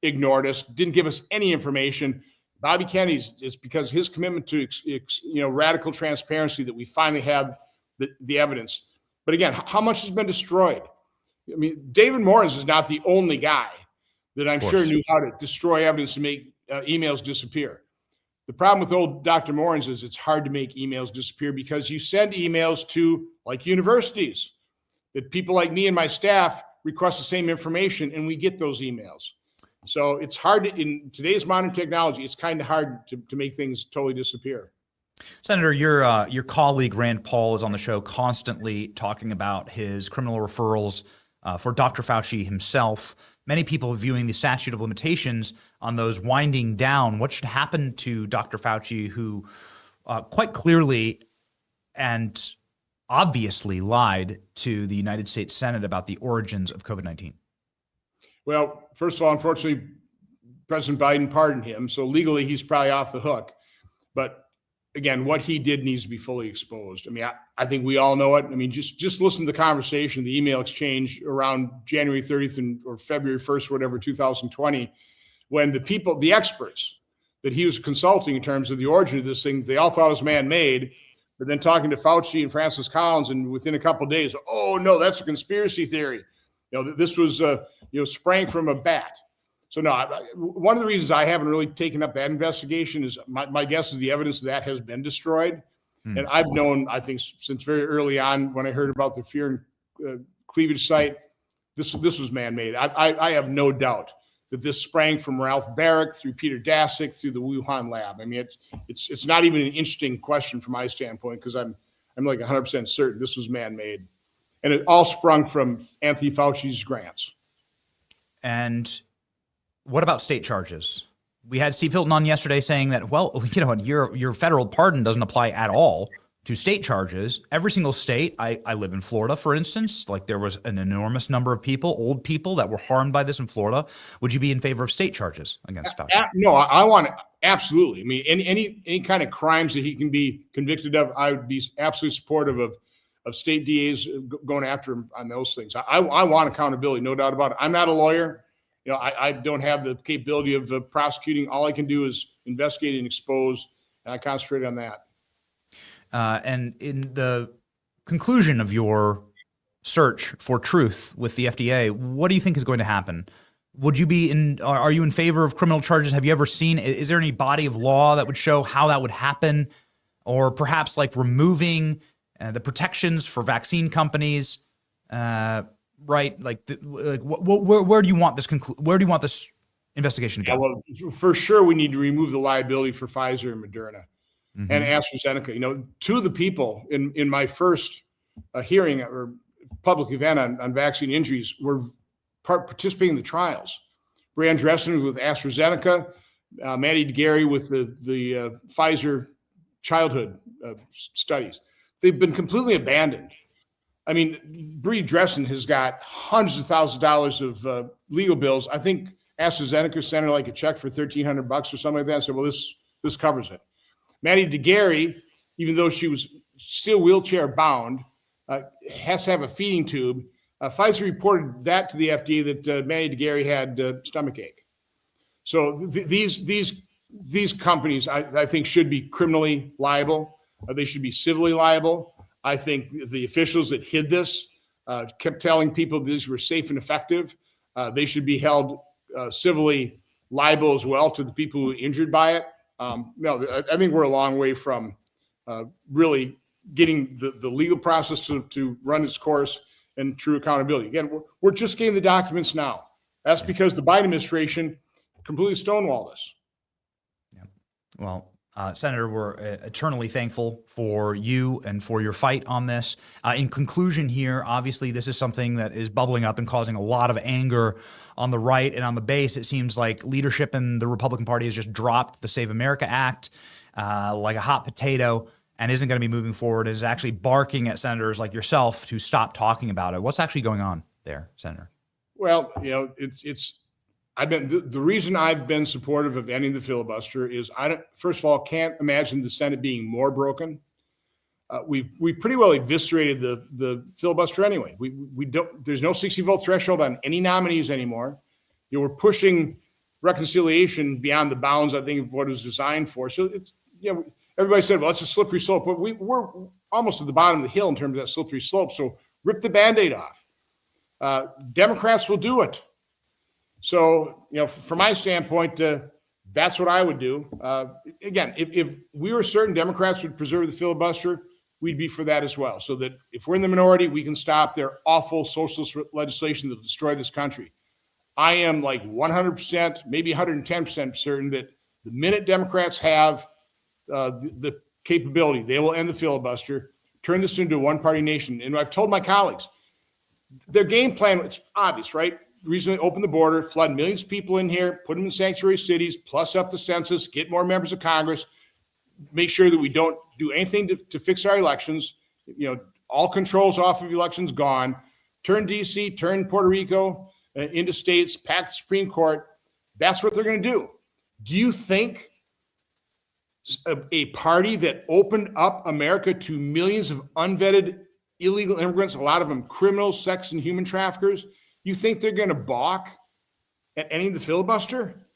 [SPEAKER 15] ignored us, didn't give us any information. Bobby Kennedy's is because his commitment to radical transparency that we finally have the evidence. But again, how much has been destroyed? I mean, David Morris is not the only guy that I'm sure knew how to destroy evidence to make emails disappear. The problem with old Dr. Morris is it's hard to make emails disappear because you send emails to like universities that people like me and my staff request the same information, and we get those emails. So it's hard in today's modern technology, it's kind of hard to make things totally disappear.
[SPEAKER 11] Senator, your colleague Rand Paul is on the show constantly talking about his criminal referrals for Dr. Fauci himself. Many people viewing the statute of limitations on those winding down. What should happen to Dr. Fauci, who quite clearly and obviously lied to the United States Senate about the origins of COVID-19?
[SPEAKER 15] Well, first of all, unfortunately, President Biden pardoned him. So legally, he's probably off the hook. But again, what he did needs to be fully exposed. I mean, I think we all know it. I mean, just listen to the conversation, the email exchange around January 30th or February 1st, whatever, 2020, when the experts that he was consulting in terms of the origin of this thing, they all thought it was man-made. But then talking to Fauci and Francis Collins, and within a couple of days, oh, no, that's a conspiracy theory. This was, sprang from a bat. So no, one of the reasons I haven't really taken up that investigation is my guess is the evidence of that has been destroyed. And I've known, I think, since very early on when I heard about the fear and cleavage site, this was man-made. I have no doubt that this sprang from Ralph Barrick through Peter Daszak through the Wuhan lab. I mean, it's not even an interesting question from my standpoint because I'm like 100% certain this was man-made, and it all sprung from Anthony Fauci's grants.
[SPEAKER 11] And what about state charges? We had Steve Hilton on yesterday saying that, well, you know, your federal pardon doesn't apply at all to state charges. Every single state, I live in Florida, for instance, like there was an enormous number of people, old people that were harmed by this in Florida. Would you be in favor of state charges against Fauci?
[SPEAKER 15] No, I want it. Absolutely. I mean, any kind of crimes that he can be convicted of, I would be absolutely supportive of state DAs going after him on those things. I want accountability, no doubt about it. I'm not a lawyer. You know, I don't have the capability of prosecuting. All I can do is investigate and expose, and I concentrate on that.
[SPEAKER 11] And in the conclusion of your search for truth with the FDA, what do you think is going to happen? Would you be are you in favor of criminal charges? Have you ever seen, is there any body of law that would show how that would happen? Or perhaps like removing the protections for vaccine companies, right? Like, where do you want this where do you want this investigation to go?
[SPEAKER 15] Well, for sure, we need to remove the liability for Pfizer and Moderna and AstraZeneca. You know, two of the people in my first hearing or public event on vaccine injuries were participating in the trials. Brianne Dressen with AstraZeneca, Maddie DeGarry with the Pfizer childhood studies. They've been completely abandoned. I mean, Bree Dressen has got hundreds of thousands of dollars of legal bills. I think AstraZeneca sent her like a check for $1,300 or something like that. And said, well, this covers it. Maddie DeGarry, even though she was still wheelchair bound, has to have a feeding tube. Pfizer reported that to the FDA that Maddie DeGarry had stomach ache. So these companies, I think, should be criminally liable. They should be civilly liable. I think the officials that hid this kept telling people these were safe and effective. They should be held civilly liable as well to the people who were injured by it. No, I think we're a long way from really getting the legal process to run its course and true accountability. Again, we're just getting the documents now. That's because the Biden administration completely stonewalled us.
[SPEAKER 11] Yeah. Well, Senator, we're eternally thankful for you and for your fight on this. In conclusion here, obviously, this is something that is bubbling up and causing a lot of anger on the right and on the base. It seems like leadership in the Republican Party has just dropped the Save America Act like a hot potato and isn't going to be moving forward. It is actually barking at senators like yourself to stop talking about it. What's actually going on there, Senator?
[SPEAKER 15] Well, you know, I've been the reason I've been supportive of ending the filibuster is first of all, can't imagine the Senate being more broken. We pretty well eviscerated the filibuster anyway. We don't. There's no 60 vote threshold on any nominees anymore. You know, we're pushing reconciliation beyond the bounds, I think, of what it was designed for. So it's, you know, everybody said, well, it's a slippery slope, but we're almost at the bottom of the hill in terms of that slippery slope. So rip the Band-Aid off. Democrats will do it. So, you know, from my standpoint, that's what I would do. Again, if we were certain Democrats would preserve the filibuster, we'd be for that as well. So that if we're in the minority, we can stop their awful socialist legislation that will destroy this country. I am like 100%, maybe 110% certain that the minute Democrats have the capability, they will end the filibuster, turn this into a one-party nation. And I've told my colleagues, their game plan, it's obvious, right? Reason open the border, flood millions of people in here, put them in sanctuary cities, plus up the census, get more members of Congress, make sure that we don't do anything to fix our elections. You know, all controls off of elections gone. Turn D.C., turn Puerto Rico into states, pack the Supreme Court. That's what they're going to do. Do you think a party that opened up America to millions of unvetted illegal immigrants, a lot of them criminals, sex and human traffickers, you think they're going to balk at ending the filibuster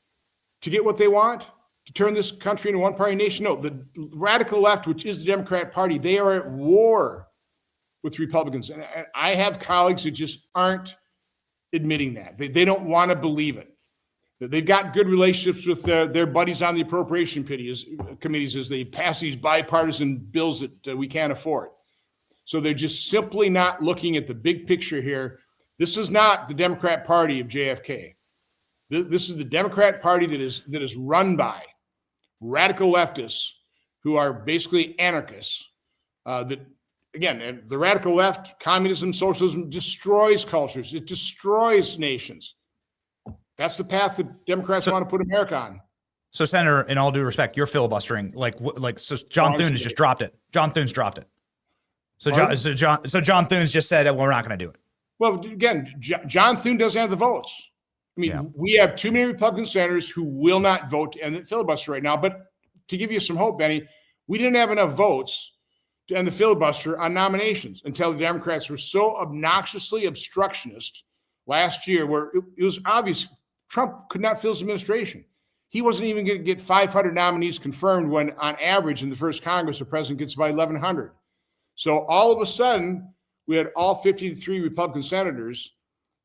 [SPEAKER 15] to get what they want, to turn this country into a one-party nation? No, the radical left, which is the Democrat Party, they are at war with Republicans. And I have colleagues who just aren't admitting that. They don't want to believe it. They've got good relationships with their buddies on the appropriation committees as they pass these bipartisan bills that we can't afford. So they're just simply not looking at the big picture here. This is not the Democrat Party of JFK. This is the Democrat Party that is run by radical leftists who are basically anarchists. That again, the radical left, communism, socialism destroys cultures. It destroys nations. That's the path that Democrats want to put America on.
[SPEAKER 11] So, Senator, in all due respect, you're filibustering. So John Thune has just dropped it. John Thune's dropped it. So John Thune's just said, well, we're not going to do it.
[SPEAKER 15] Well, again, John Thune doesn't have the votes. I mean, we have too many Republican senators who will not vote to end the filibuster right now. But to give you some hope, Benny, we didn't have enough votes to end the filibuster on nominations until the Democrats were so obnoxiously obstructionist last year, where it was obvious Trump could not fill his administration. He wasn't even going to get 500 nominees confirmed when, on average, in the first Congress, the president gets about 1,100. So all of a sudden, we had all 53 Republican senators,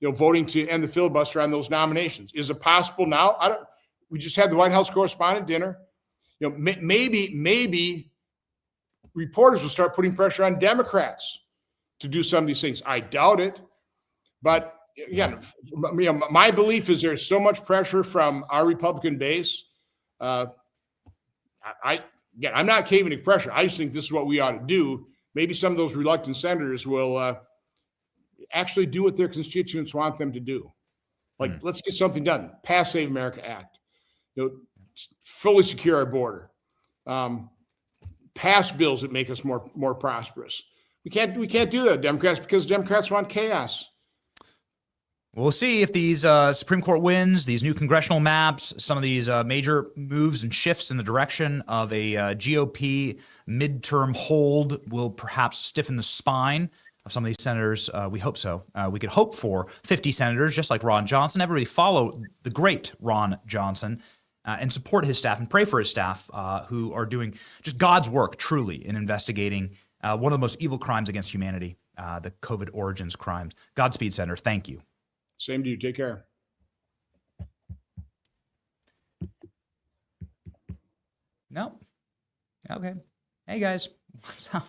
[SPEAKER 15] voting to end the filibuster on those nominations. Is it possible now? We just had the White House correspondent dinner. Maybe reporters will start putting pressure on Democrats to do some of these things. I doubt it, but again, my belief is there's so much pressure from our Republican base. I'm not caving to pressure. I just think this is what we ought to do. Maybe some of those reluctant senators will actually do what their constituents want them to do. Let's get something done. Pass Save America Act. Fully secure our border. Pass bills that make us more prosperous. We can't do that, Democrats, because Democrats want chaos.
[SPEAKER 11] We'll see if these Supreme Court wins, these new congressional maps, some of these major moves and shifts in the direction of a GOP midterm hold will perhaps stiffen the spine of some of these senators. We hope so. We could hope for 50 senators, just like Ron Johnson. Everybody follow the great Ron Johnson and support his staff and pray for his staff who are doing just God's work, truly, in investigating one of the most evil crimes against humanity, the COVID origins crimes. Godspeed, Senator. Thank you.
[SPEAKER 15] Same to you. Take care.
[SPEAKER 11] Nope. Okay. Hey, guys. What's up?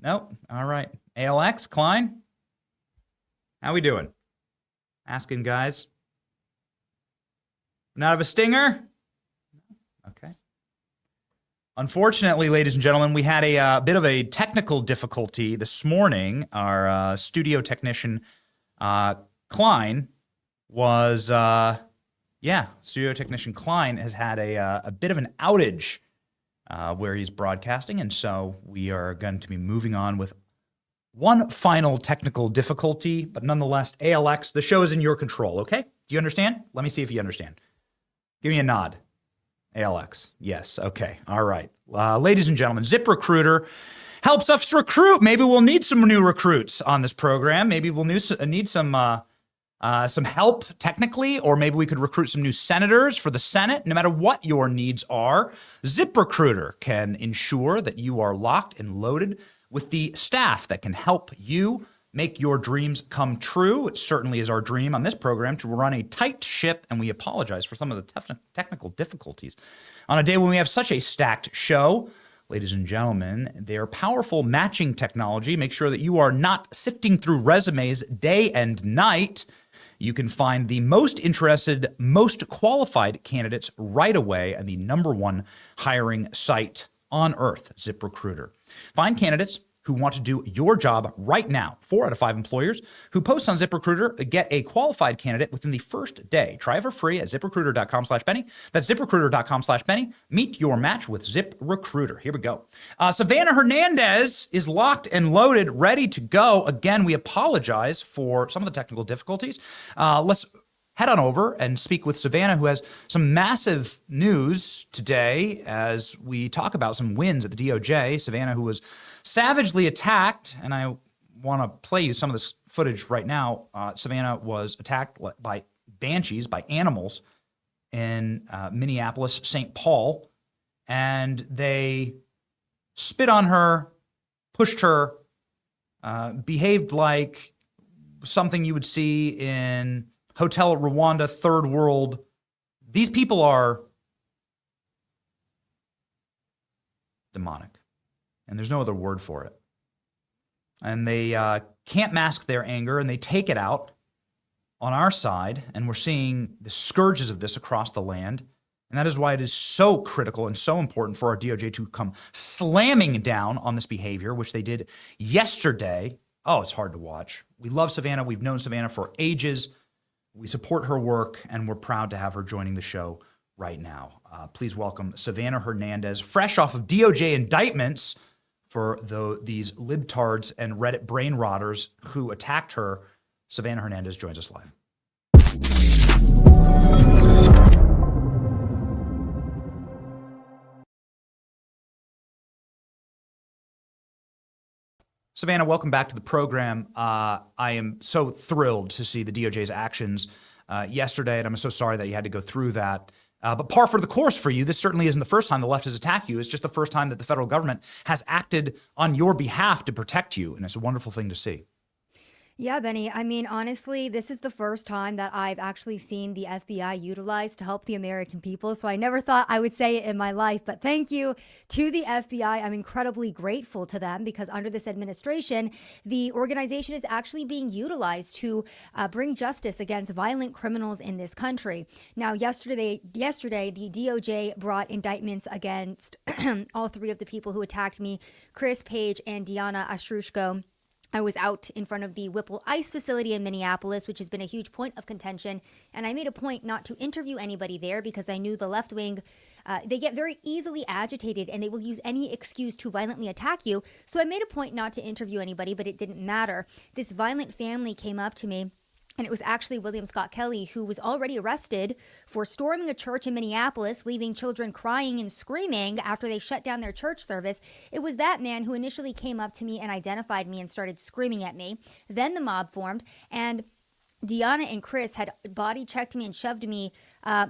[SPEAKER 11] Nope. All right. ALX, Klein? How we doing? Asking, guys. Not of a stinger? Okay. Unfortunately, ladies and gentlemen, we had a bit of a technical difficulty this morning. Our studio technician, Klein, was, studio technician Klein has had a bit of an outage where he's broadcasting, and so we are going to be moving on with one final technical difficulty, but nonetheless, ALX, the show is in your control, okay? Do you understand? Let me see if you understand. Give me a nod. ALX. Yes. Okay. All right. Ladies and gentlemen, ZipRecruiter helps us recruit. Maybe we'll need some new recruits on this program. Maybe we'll need some help technically, or maybe we could recruit some new senators for the Senate. No matter what your needs are, ZipRecruiter can ensure that you are locked and loaded with the staff that can help you make your dreams come true. It certainly is our dream on this program to run a tight ship, and we apologize for some of the technical difficulties. On a day when we have such a stacked show, ladies and gentlemen, their powerful matching technology makes sure that you are not sifting through resumes day and night. You can find the most interested, most qualified candidates right away at the #1 hiring site on earth, ZipRecruiter. Find candidates who want to do your job right now. 4 out of 5 employers who post on ZipRecruiter get a qualified candidate within the first day. Try it for free at ZipRecruiter.com/Benny. That's ZipRecruiter.com/Benny. Meet your match with ZipRecruiter. Here we go. Savannah Hernandez is locked and loaded, ready to go. Again, we apologize for some of the technical difficulties. Let's head on over and speak with Savannah, who has some massive news today as we talk about some wins at the DOJ. Savannah, who was savagely attacked, and I want to play you some of this footage right now. Savannah was attacked by banshees, by animals in Minneapolis, St. Paul, and they spit on her, pushed her, behaved like something you would see in Hotel Rwanda, third world These people are demonic, and there's no other word for it. And they can't mask their anger, and they take it out on our side, and we're seeing the scourges of this across the land. And that is why it is so critical and so important for our DOJ to come slamming down on this behavior, which they did yesterday. Oh, it's hard to watch. We love Savannah. We've known Savannah for ages. We support her work, and we're proud to have her joining the show right now. Please welcome Savannah Hernandez, fresh off of DOJ indictments for these libtards and Reddit brain rotters who attacked her. Savannah Hernandez joins us live. Savannah, welcome back to the program. I am so thrilled to see the DOJ's actions yesterday, and I'm so sorry that you had to go through that. But par for the course for you. This certainly isn't the first time the left has attacked you. It's just the first time that the federal government has acted on your behalf to protect you, and it's a wonderful thing to see.
[SPEAKER 16] Yeah, Benny. I mean, honestly, this is the first time that I've actually seen the FBI utilized to help the American people. So I never thought I would say it in my life. But thank you to the FBI. I'm incredibly grateful to them because under this administration, the organization is actually being utilized to bring justice against violent criminals in this country. Now, yesterday, the DOJ brought indictments against all three of the people who attacked me, Chris, Paige, and Diana Astrushko. I was out in front of the Whipple Ice facility in Minneapolis, which has been a huge point of contention. And I made a point not to interview anybody there because I knew the left wing, they get very easily agitated and they will use any excuse to violently attack you. So I made a point not to interview anybody, but it didn't matter. This violent family came up to me. And it was actually William Scott Kelly, who was already arrested for storming a church in Minneapolis, leaving children crying and screaming after they shut down their church service. It was that man who initially came up to me and identified me and started screaming at me. Then the mob formed, and Deanna and Chris had body checked me and shoved me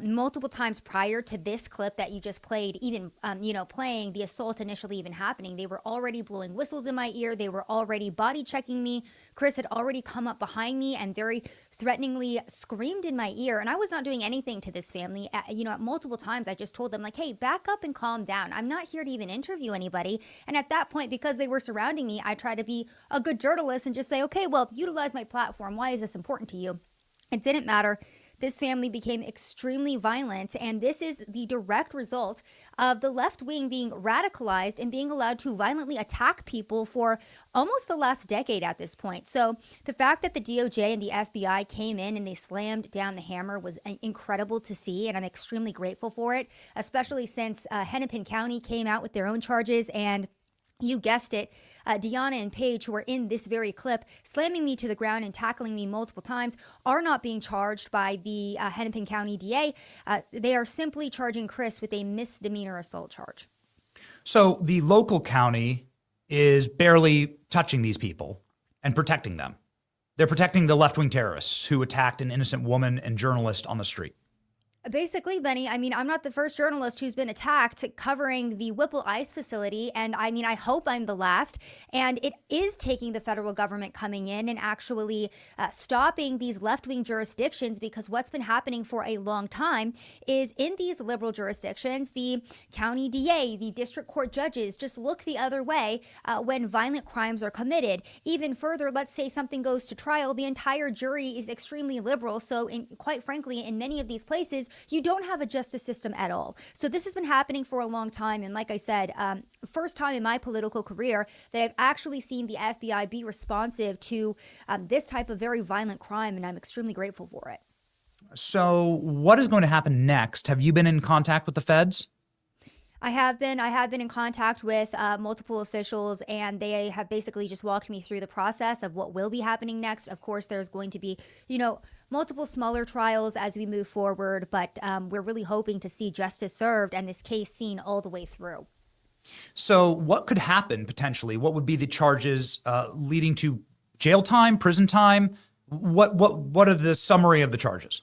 [SPEAKER 16] multiple times prior to this clip that you just played, even, playing the assault initially even happening. They were already blowing whistles in my ear. They were already body checking me. Chris had already come up behind me and very threateningly screamed in my ear. And I was not doing anything to this family. At multiple times, I just told them, like, hey, back up and calm down. I'm not here to even interview anybody. And at that point, because they were surrounding me, I tried to be a good journalist and just say, okay, well, utilize my platform. Why is this important to you? It didn't matter. This family became extremely violent, and this is the direct result of the left wing being radicalized and being allowed to violently attack people for almost the last decade at this point. So the fact that the DOJ and the FBI came in and they slammed down the hammer was incredible to see, and I'm extremely grateful for it, especially since Hennepin County came out with their own charges, and you guessed it, Deanna and Paige, who were in this very clip, slamming me to the ground and tackling me multiple times, are not being charged by the Hennepin County DA. They are simply charging Chris with a misdemeanor assault charge.
[SPEAKER 11] So the local county is barely touching these people and protecting them. They're protecting the left-wing terrorists who attacked an innocent woman and journalist on the street.
[SPEAKER 16] Basically, Benny, I mean, I'm not the first journalist who's been attacked covering the Whipple Ice facility. And I mean, I hope I'm the last. And it is taking the federal government coming in and actually stopping these left-wing jurisdictions, because what's been happening for a long time is in these liberal jurisdictions, the county DA, the district court judges just look the other way when violent crimes are committed. Even further, let's say something goes to trial, the entire jury is extremely liberal. So quite frankly, in many of these places, you don't have a justice system at all. So this has been happening for a long time. And like I said, first time in my political career that I've actually seen the FBI be responsive to this type of very violent crime. And I'm extremely grateful for it.
[SPEAKER 11] So what is going to happen next? Have you been in contact with the feds?
[SPEAKER 16] I have been in contact with multiple officials, and they have basically just walked me through the process of what will be happening next. Of course, there's going to be, multiple smaller trials as we move forward, but we're really hoping to see justice served and this case seen all the way through.
[SPEAKER 11] So what could happen potentially? What would be the charges leading to jail time, prison time? What are the summary of the charges?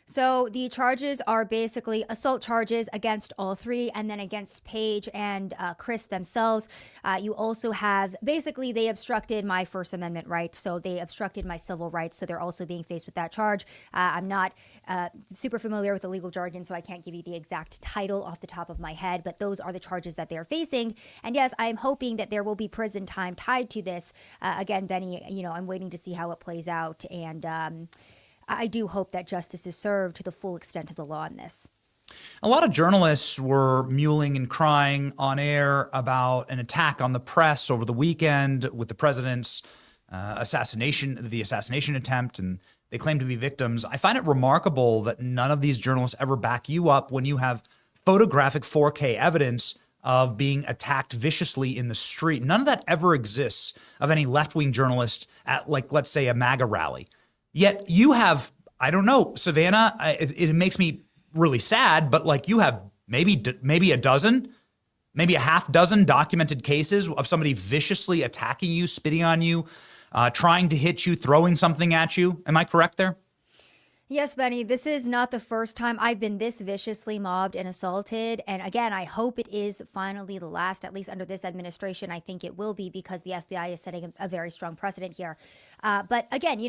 [SPEAKER 16] So the charges are basically assault charges against all three, and then against Paige and Chris themselves. You also have, basically, they obstructed my First Amendment right. So they obstructed my civil rights. So they're also being faced with that charge. I'm not super familiar with the legal jargon, so I can't give you the exact title off the top of my head, but those are the charges that they're facing. And yes, I'm hoping that there will be prison time tied to this. Again, Benny, I'm waiting to see how it plays out. And I do hope that justice is served to the full extent of the law in this.
[SPEAKER 11] A lot of journalists were mewling and crying on air about an attack on the press over the weekend with the president's assassination attempt, and they claim to be victims. I find it remarkable that none of these journalists ever back you up when you have photographic 4K evidence of being attacked viciously in the street. None of that ever exists of any left-wing journalist at, like, let's say, a MAGA rally. Yet you have, I don't know, Savannah, it makes me really sad, but like you have maybe a dozen, maybe a half dozen documented cases of somebody viciously attacking you, spitting on you, trying to hit you, throwing something at you. Am I correct there?
[SPEAKER 16] Yes, Benny, this is not the first time I've been this viciously mobbed and assaulted. And again, I hope it is finally the last, at least under this administration. I think it will be, because the FBI is setting a very strong precedent here. But again,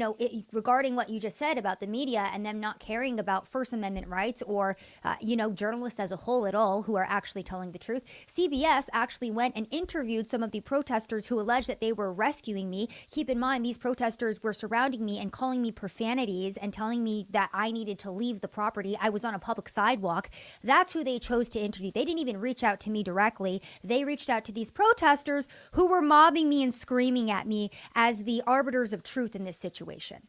[SPEAKER 16] regarding what you just said about the media and them not caring about First Amendment rights or, journalists as a whole at all who are actually telling the truth, CBS actually went and interviewed some of the protesters who alleged that they were rescuing me. Keep in mind, these protesters were surrounding me and calling me profanities and telling me that I needed to leave the property. I was on a public sidewalk. That's who they chose to interview. They didn't even reach out to me directly. They reached out to these protesters who were mobbing me and screaming at me as the arbiters of truth in this situation.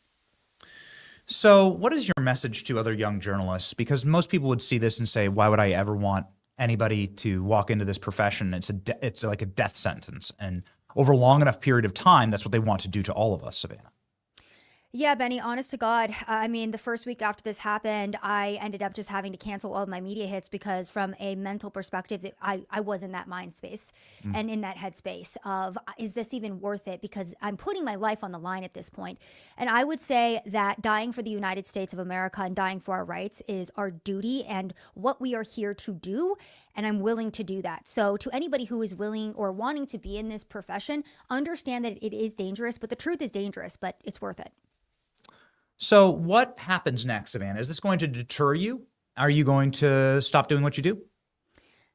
[SPEAKER 11] So what is your message to other young journalists? Because most people would see this and say, why would I ever want anybody to walk into this profession? It's like a death sentence. And over a long enough period of time, that's what they want to do to all of us, Savannah.
[SPEAKER 16] Yeah, Benny, honest to God, the first week after this happened, I ended up just having to cancel all of my media hits because from a mental perspective, I was in that mind space and in that headspace of, is this even worth it? Because I'm putting my life on the line at this point. And I would say that dying for the United States of America and dying for our rights is our duty and what we are here to do. And I'm willing to do that. So to anybody who is willing or wanting to be in this profession, understand that it is dangerous, but the truth is dangerous, but it's worth it.
[SPEAKER 11] So what happens next, Savannah? Is this going to deter you? Are you going to stop doing what you do?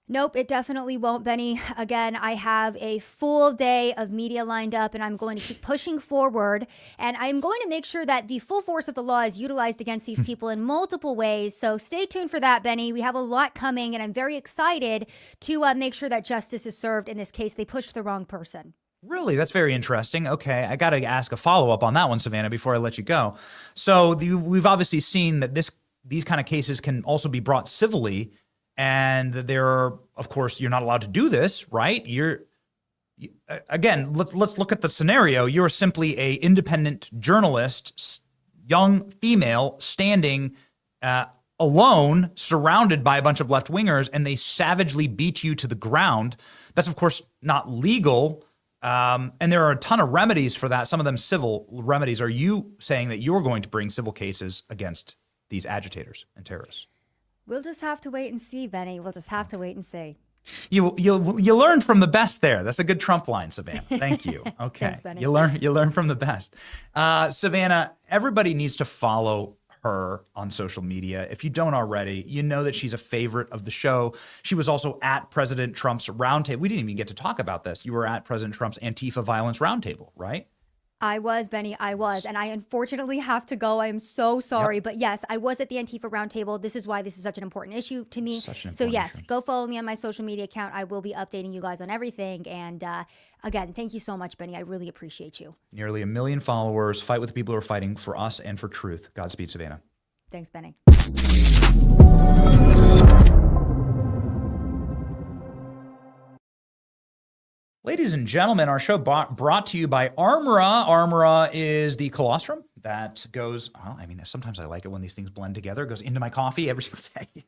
[SPEAKER 16] Nope, it definitely won't, Benny. Again, I have a full day of media lined up, and I'm going to keep pushing forward. And I'm going to make sure that the full force of the law is utilized against these people in multiple ways. So stay tuned for that, Benny. We have a lot coming, and I'm very excited to make sure that justice is served in this case. They pushed the wrong person.
[SPEAKER 11] Really? That's very interesting. Okay, I got to ask a follow-up on that one, Savannah, before I let you go. So we've obviously seen that these kind of cases can also be brought civilly, and that of course, you're not allowed to do this, right? Again, let's look at the scenario. You're simply a independent journalist, young female, standing alone, surrounded by a bunch of left-wingers, and they savagely beat you to the ground. That's, of course, not legal. And there are a ton of remedies for that, some of them civil remedies. Are you saying that you're going to bring civil cases against these agitators and terrorists?
[SPEAKER 16] We'll just have to wait and see, Benny. We'll just have to wait and see.
[SPEAKER 11] You learned from the best there. That's a good Trump line, Savannah. Thank you. Okay.
[SPEAKER 16] Thanks, Benny.
[SPEAKER 11] You learn from the best. Savannah, everybody needs to follow her on social media. If you don't already, you know that she's a favorite of the show. She was also at President Trump's roundtable. We didn't even get to talk about this. You were at President Trump's Antifa violence roundtable, right?
[SPEAKER 16] I was, Benny. I was. And I unfortunately have to go. I am so sorry. Yep. But yes, I was at the Antifa roundtable. This is why this is such an important issue to me. So yes, go follow me on my social media account. I will be updating you guys on everything. And again, thank you so much, Benny. I really appreciate you.
[SPEAKER 11] Nearly 1 million followers. Fight with the people who are fighting for us and for truth. Godspeed, Savannah.
[SPEAKER 16] Thanks, Benny.
[SPEAKER 11] Ladies and gentlemen, our show brought to you by Armora. Armora is the colostrum that goes, sometimes I like it when these things blend together. It goes into my coffee every single day.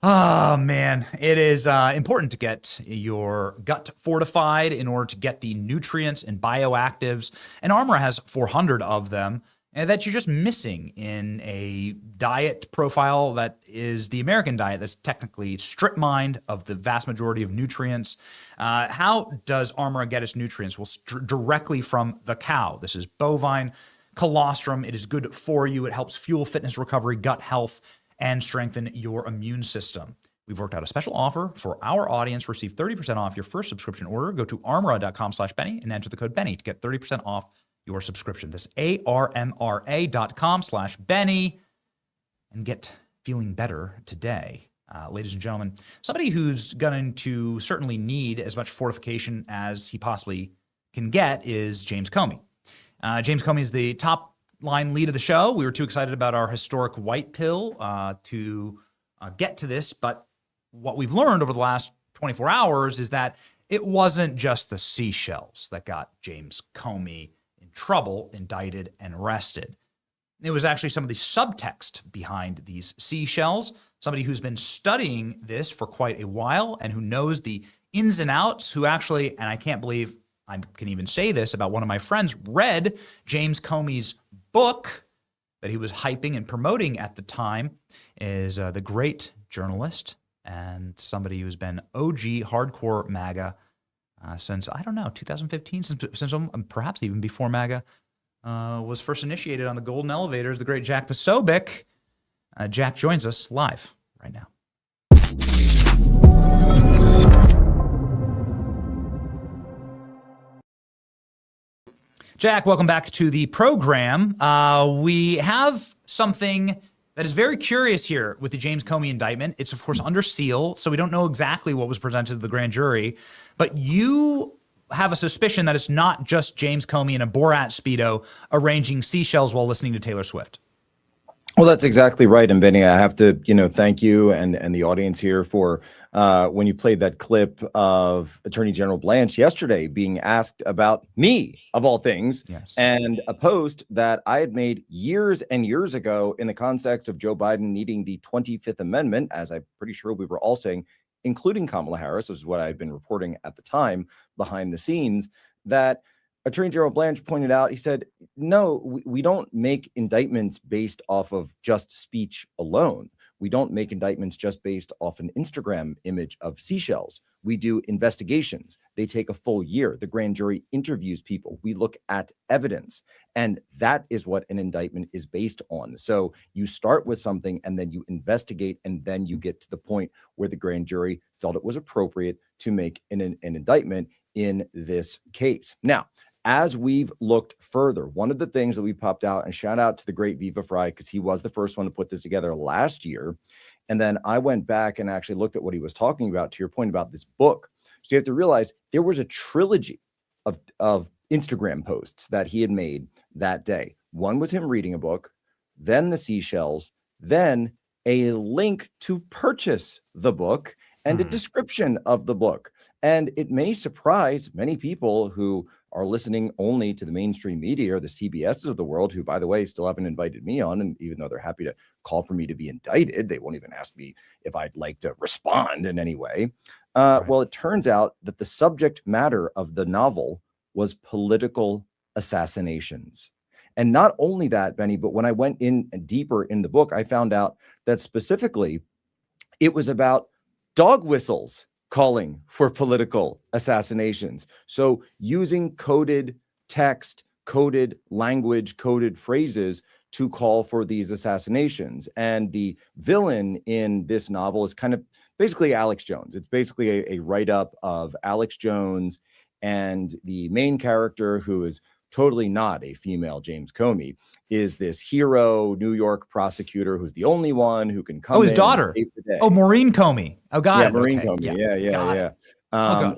[SPEAKER 11] Oh, man. It is important to get your gut fortified in order to get the nutrients and bioactives. And Armora has 400 of them. and that you're just missing in a diet profile that is the American diet that's technically strip mined of the vast majority of nutrients. How does Armor get its nutrients? Well, directly from the cow. This is bovine colostrum. It is good for you. It helps fuel fitness recovery, gut health, and strengthen your immune system. We've worked out a special offer for our audience. Receive 30% off your first subscription order. Go to armora.com/Benny and enter the code Benny to get 30% off your subscription. This armra.com/Benny and get feeling better today. Ladies and gentlemen, somebody who's going to certainly need as much fortification as he possibly can get is James Comey. James Comey is the top line lead of the show. We were too excited about our historic white pill to get to this, but what we've learned over the last 24 hours is that it wasn't just the seashells that got James Comey in trouble, indicted, and arrested. It was actually some of the subtext behind these seashells, somebody who's been studying this for quite a while and who knows the ins and outs, who actually, and I can't believe I can even say this about one of my friends, read James Comey's book that he was hyping and promoting at the time, is the great journalist and somebody who's been OG hardcore MAGA since, I don't know, 2015, since perhaps even before MAGA was first initiated on the golden elevators, the great Jack Posobiec. Jack joins us live right now. Jack, welcome back to the program. We have something that is very curious here with the James Comey indictment. It's, of course, under seal, so we don't know exactly what was presented to the grand jury. But you have a suspicion that it's not just James Comey in a Borat Speedo arranging seashells while listening to Taylor Swift.
[SPEAKER 17] Well, that's exactly right. And Benny, I have to, thank you and the audience here for when you played that clip of Attorney General Blanche yesterday being asked about me, of all things,
[SPEAKER 11] yes,
[SPEAKER 17] and a post that I had made years and years ago in the context of Joe Biden needing the 25th Amendment, as I'm pretty sure we were all saying, including Kamala Harris, this is what I had been reporting at the time behind the scenes, that Attorney General Blanche pointed out, he said, no, we don't make indictments based off of just speech alone. We don't make indictments just based off an Instagram image of seashells. We do investigations. They take a full year. The grand jury interviews people. We look at evidence. And that is what an indictment is based on. So you start with something and then you investigate, and then you get to the point where the grand jury felt it was appropriate to make an indictment in this case. Now, as we've looked further, one of the things that we popped out, and shout out to the great Viva Fry, because he was the first one to put this together last year. And then I went back and actually looked at what he was talking about, to your point about this book. So you have to realize there was a trilogy of Instagram posts that he had made that day. One was him reading a book, then the seashells, then a link to purchase the book and a description of the book. And it may surprise many people who are listening only to the mainstream media or the CBSs of the world, who, by the way, still haven't invited me on. And even though they're happy to call for me to be indicted, they won't even ask me if I'd like to respond in any way. Well, it turns out that the subject matter of the novel was political assassinations. And not only that, Benny, but when I went in deeper in the book, I found out that specifically it was about dog whistles calling for political assassinations. So using coded text, coded language, coded phrases to call for these assassinations. And the villain in this novel is kind of basically Alex Jones. It's basically a write-up of Alex Jones, and the main character, who is totally not a female James Comey, is this hero New York prosecutor who's the only one who can come in.
[SPEAKER 11] Oh, his daughter.
[SPEAKER 17] Oh,
[SPEAKER 11] Maureen Comey. Oh, got it.
[SPEAKER 17] Maureen
[SPEAKER 11] Okay.
[SPEAKER 17] Comey. Yeah.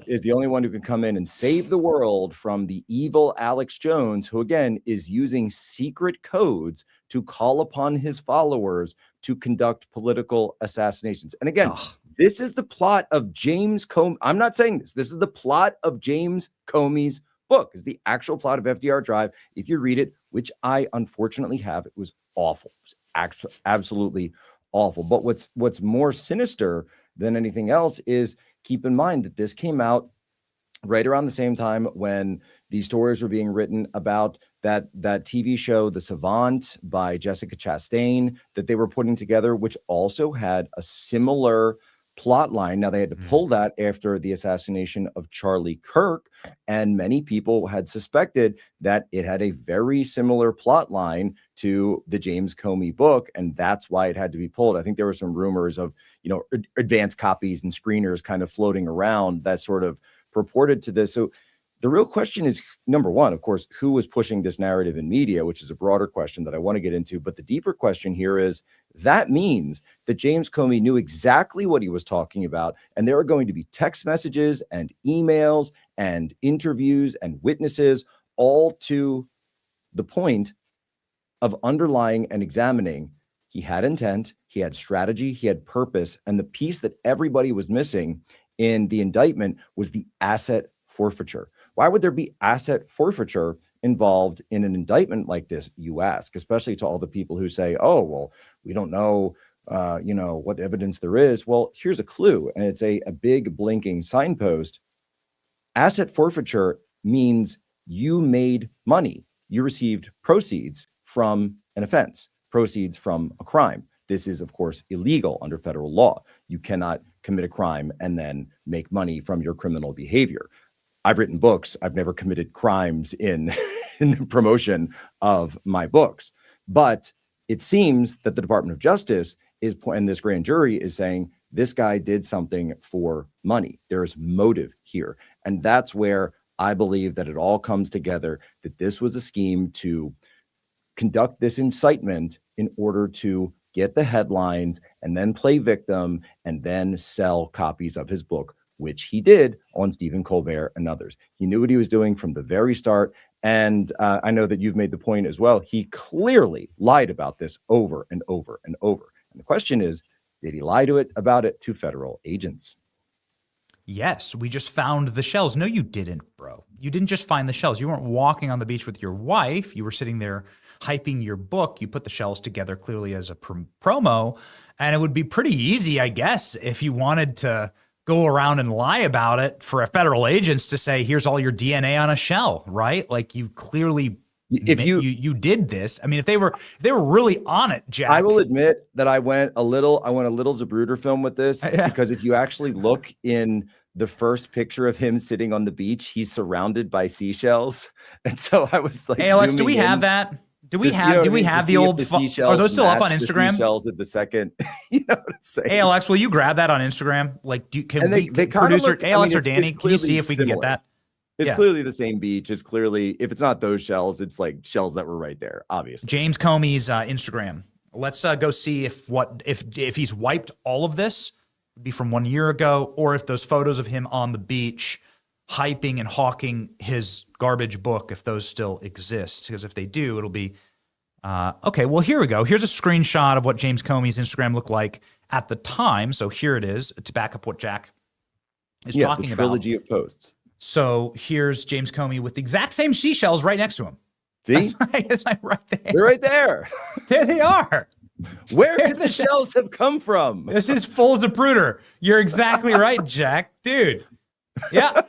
[SPEAKER 17] Is the only one who can come in and save the world from the evil Alex Jones, who again is using secret codes to call upon his followers to conduct political assassinations. And again, this is the plot of James Comey. I'm not saying this. This is the plot of James Comey's book. Is the actual plot of FDR Drive. If you read it, which I unfortunately have, it was awful. It was absolutely awful. But what's more sinister than anything else is, keep in mind that this came out right around the same time when these stories were being written about that TV show, The Savant by Jessica Chastain, that they were putting together, which also had a similar plot line. Now, they had to pull that after the assassination of Charlie Kirk, and many people had suspected that it had a very similar plot line to the James Comey book, and that's why it had to be pulled. I think there were some rumors of, advanced copies and screeners kind of floating around that sort of purported to this. So the real question is, number one, of course, who was pushing this narrative in media, which is a broader question that I want to get into. But the deeper question here is, that means that James Comey knew exactly what he was talking about. And there are going to be text messages and emails and interviews and witnesses, all to the point of underlying and examining. He had intent, he had strategy, he had purpose. And the piece that everybody was missing in the indictment was the asset forfeiture. Why would there be asset forfeiture involved in an indictment like this, you ask, especially to all the people who say, oh, well, we don't know, what evidence there is. Well, here's a clue, and it's a big blinking signpost. Asset forfeiture means you made money. You received proceeds from an offense, proceeds from a crime. This is, of course, illegal under federal law. You cannot commit a crime and then make money from your criminal behavior. I've written books. I've never committed crimes in the promotion of my books. But it seems that the Department of Justice and this grand jury is saying this guy did something for money. There is motive here. And that's where I believe that it all comes together, that this was a scheme to conduct this incitement in order to get the headlines and then play victim and then sell copies of his book, which he did on Stephen Colbert and others. He knew what he was doing from the very start. And I know that you've made the point as well. He clearly lied about this over and over and over. And the question is, did he lie about it to federal agents?
[SPEAKER 11] Yes, we just found the shells. No, you didn't, bro. You didn't just find the shells. You weren't walking on the beach with your wife. You were sitting there hyping your book. You put the shells together clearly as a promo. And it would be pretty easy, I guess, if you wanted to go around and lie about it for a federal agents to say, here's all your DNA on a shell, right? Like you clearly, you did this. I mean, if they were really on it, Jack.
[SPEAKER 17] I will admit that I went a little Zapruder film with this, because if you actually look in the first picture of him sitting on the beach, he's surrounded by seashells. And so I was like,
[SPEAKER 11] hey, Alex, do we have that? Do we have the old? Are those still up on Instagram?
[SPEAKER 17] Seashells at the second. You know what I'm saying?
[SPEAKER 11] Hey, Alex, will you grab that on Instagram? Like, producer Alex or Danny, can you see if we can get that?
[SPEAKER 17] It's clearly the same beach. It's clearly, if it's not those shells, it's like shells that were right there, obviously.
[SPEAKER 11] James Comey's Instagram. Let's go see if he's wiped all of this, be from 1 year ago, or if those photos of him on the beach hyping and hawking his garbage book, if those still exist. Because if they do, it'll be okay. Well, here we go. Here's a screenshot of what James Comey's Instagram looked like at the time. So here it is to back up what Jack is talking
[SPEAKER 17] the trilogy of posts.
[SPEAKER 11] So here's James Comey with the exact same seashells right next to him.
[SPEAKER 17] See?
[SPEAKER 11] That's right there.
[SPEAKER 17] They're right there.
[SPEAKER 11] There they are.
[SPEAKER 17] Where could the shells have come from?
[SPEAKER 11] This is full Zapruder. You're exactly right, Jack. Dude. Yeah.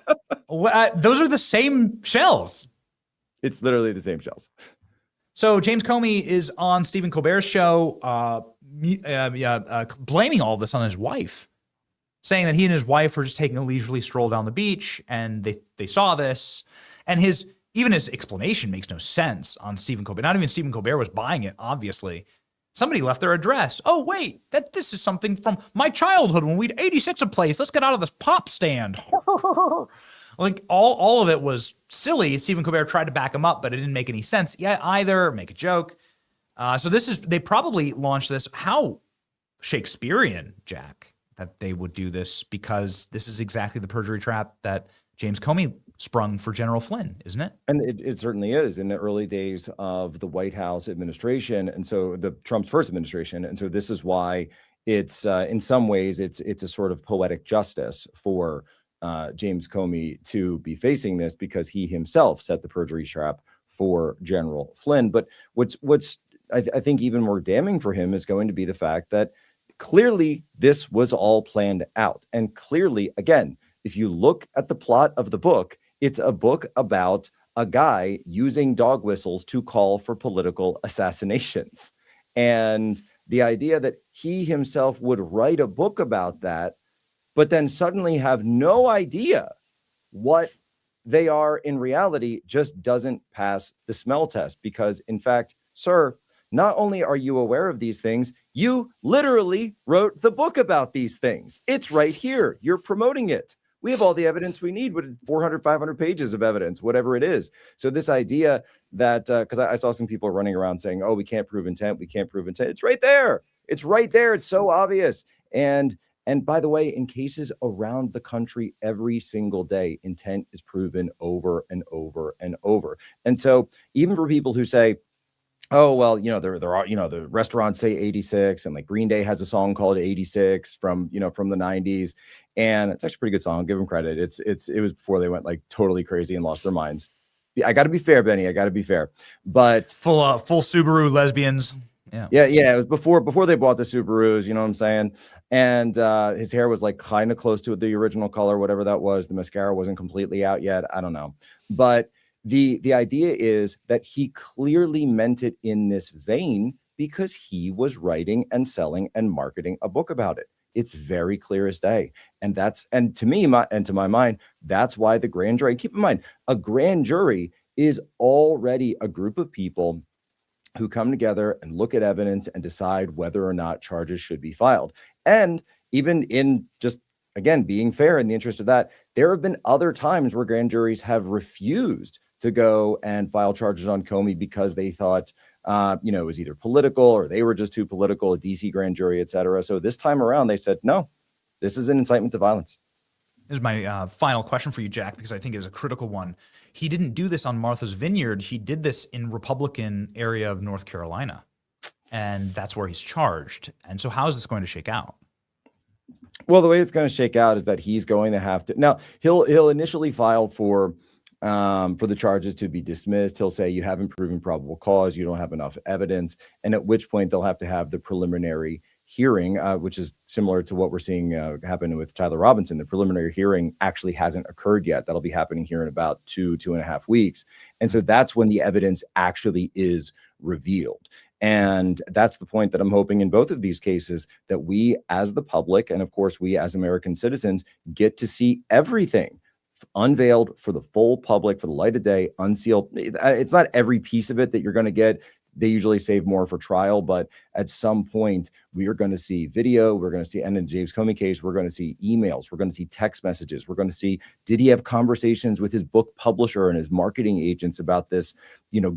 [SPEAKER 11] Those are the same shells.
[SPEAKER 17] It's literally the same shells.
[SPEAKER 11] So James Comey is on Stephen Colbert's show, blaming all of this on his wife, saying that he and his wife were just taking a leisurely stroll down the beach and they saw this. And his explanation makes no sense on Stephen Colbert. Not even Stephen Colbert was buying it, obviously. Somebody left their address. Oh, wait, this is something from my childhood when we'd 86 a place. Let's get out of this pop stand. Like all of it was silly. Stephen Colbert tried to back him up, but it didn't make any sense yet either, make a joke. So they probably launched this. How Shakespearean, Jack, that they would do this, because this is exactly the perjury trap that James Comey sprung for General Flynn, isn't it?
[SPEAKER 17] And it certainly is in the early days of the White House administration. And so the Trump's first administration. And so this is why it's in some ways, it's a sort of poetic justice for James Comey to be facing this, because he himself set the perjury trap for General Flynn. But what's I think even more damning for him is going to be the fact that clearly this was all planned out. And clearly, again, if you look at the plot of the book, it's a book about a guy using dog whistles to call for political assassinations. And the idea that he himself would write a book about that, but then suddenly have no idea what they are in reality, just doesn't pass the smell test. Because, in fact, sir, not only are you aware of these things, you literally wrote the book about these things. It's right here. You're promoting it. We have all the evidence we need, with 400, 500 pages of evidence, whatever it is. So this idea that, because I saw some people running around saying, oh, we can't prove intent. We can't prove intent. It's right there. It's right there. It's so obvious. And by the way, in cases around the country every single day, intent is proven over and over and over. And so even for people who say, oh, well, there are, the restaurants say 86, and like Green Day has a song called 86 from the 90s. And it's actually a pretty good song. I'll give them credit. It was before they went like totally crazy and lost their minds. I got to be fair, Benny. I got to be fair. But
[SPEAKER 11] full Subaru lesbians. Yeah.
[SPEAKER 17] It was before they bought the Subarus, you know what I'm saying? And his hair was like kind of close to the original color, whatever that was. The mascara wasn't completely out yet. I don't know. But the idea is that he clearly meant it in this vein because he was writing and selling and marketing a book about it. It's very clear as day. And to me, to my mind, that's why the grand jury, keep in mind, a grand jury is already a group of people who come together and look at evidence and decide whether or not charges should be filed. And even in just, again, being fair in the interest of that, there have been other times where grand juries have refused to go and file charges on Comey because they thought, it was either political or they were just too political, a DC grand jury, et cetera. So this time around, they said, no, this is an incitement to violence.
[SPEAKER 11] This is my final question for you, Jack, because I think it is a critical one. He didn't do this on Martha's Vineyard. He did this in Republican area of North Carolina, and that's where he's charged. And so how is this going to shake out?
[SPEAKER 17] Well, the way it's going to shake out is that he's going to have to, now he'll initially file for the charges to be dismissed. He'll say you haven't proven probable cause, you don't have enough evidence, and at which point they'll have to have the preliminary hearing, which is similar to what we're seeing happen with Tyler Robinson. The preliminary hearing actually hasn't occurred yet. That'll be happening here in about 2.5 weeks. And so that's when the evidence actually is revealed. And that's the point that I'm hoping in both of these cases, that we as the public, and of course we as American citizens, get to see everything unveiled for the full public, for the light of day, unsealed. It's not every piece of it that you're going to get. They usually save more for trial, but at some point we are going to see video. We're going to see, and in the James Comey case, we're going to see emails. We're going to see text messages. We're going to see, did he have conversations with his book publisher and his marketing agents about this,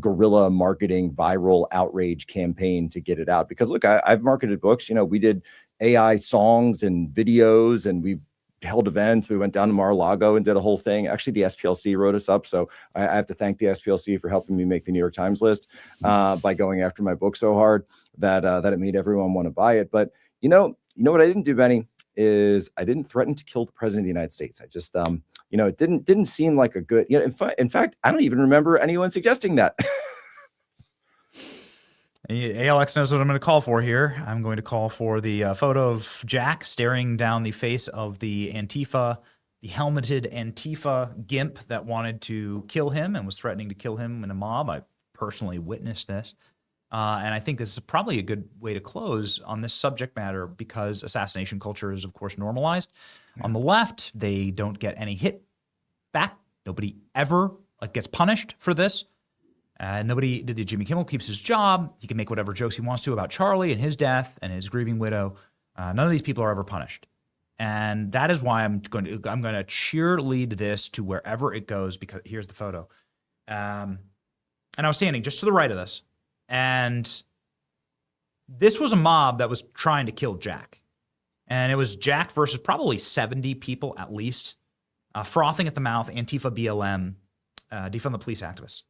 [SPEAKER 17] guerrilla marketing, viral outrage campaign to get it out? Because look, I've marketed books. We did AI songs and videos, and we held events. We went down to Mar-a-Lago and did a whole thing. Actually, the SPLC wrote us up. So I have to thank the SPLC for helping me make the New York Times list by going after my book so hard that it made everyone want to buy it. But you know what I didn't do, Benny, is I didn't threaten to kill the president of the United States. I just, it didn't seem like a good, in fact, I don't even remember anyone suggesting that.
[SPEAKER 11] ALX knows what I'm going to call for here. I'm going to call for the photo of Jack staring down the face of the Antifa, the helmeted Antifa gimp that wanted to kill him and was threatening to kill him in a mob. I personally witnessed this. And I think this is probably a good way to close on this subject matter, because assassination culture is, of course, normalized. Yeah. On the left, they don't get any hit back. Nobody ever gets punished for this. Jimmy Kimmel keeps his job. He can make whatever jokes he wants to about Charlie and his death and his grieving widow. None of these people are ever punished. And that is why I'm going to cheerlead this to wherever it goes, because here's the photo. And I was standing just to the right of this. And this was a mob that was trying to kill Jack. And it was Jack versus probably 70 people at least, frothing at the mouth, Antifa BLM, defund the police activists.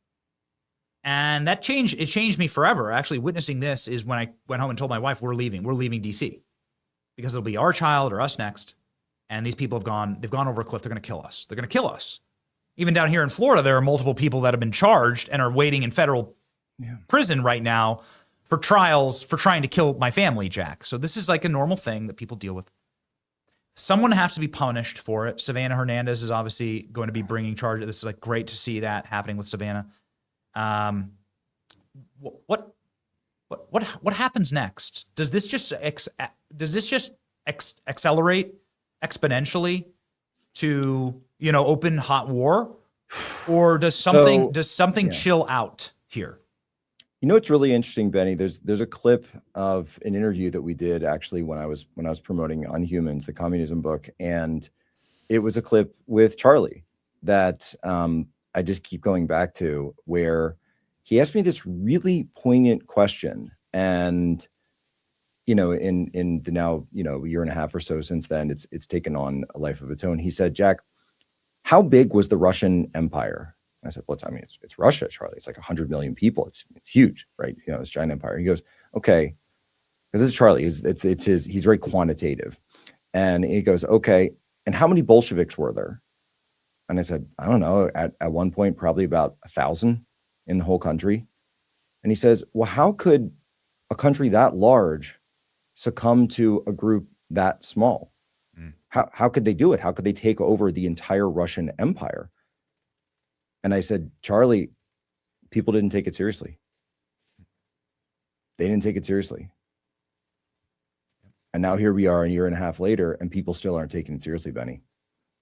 [SPEAKER 11] And it changed me forever. Actually, witnessing this is when I went home and told my wife, we're leaving DC, because it'll be our child or us next. And these people they've gone over a cliff. They're going to kill us. They're going to kill us. Even down here in Florida, there are multiple people that have been charged and are waiting in federal prison right now for trials for trying to kill my family, Jack. So this is like a normal thing that people deal with. someone has to be punished for it. Savannah Hernandez is obviously going to be bringing charges. This is like great to see that happening with Savannah. What happens next? Does this just accelerate exponentially to, you know, open hot war, or does something chill out here?
[SPEAKER 17] You know, it's really interesting, Benny. There's a clip of an interview that we did actually when I was promoting Unhumans, the communism book, and it was a clip with Charlie that I just keep going back to, where he asked me this really poignant question. And you know, in the now, you know, year and a half or so since then, it's taken on a life of its own. He said, "Jack, how big was the Russian Empire?" And I said, "Well, I mean, it's Russia, Charlie. It's like 100 million people. It's huge, right? You know, it's giant empire." He goes, "Okay," because this is Charlie. He's very quantitative, and he goes, "Okay, and how many Bolsheviks were there?" And I said, "I don't know. At one point, probably about 1,000 in the whole country." And he says, "Well, how could a country that large succumb to a group that small? How could they do it? How could they take over the entire Russian Empire?" And I said, "Charlie, people didn't take it seriously. They didn't take it seriously. And now here we are a year and a half later, and people still aren't taking it seriously, Benny.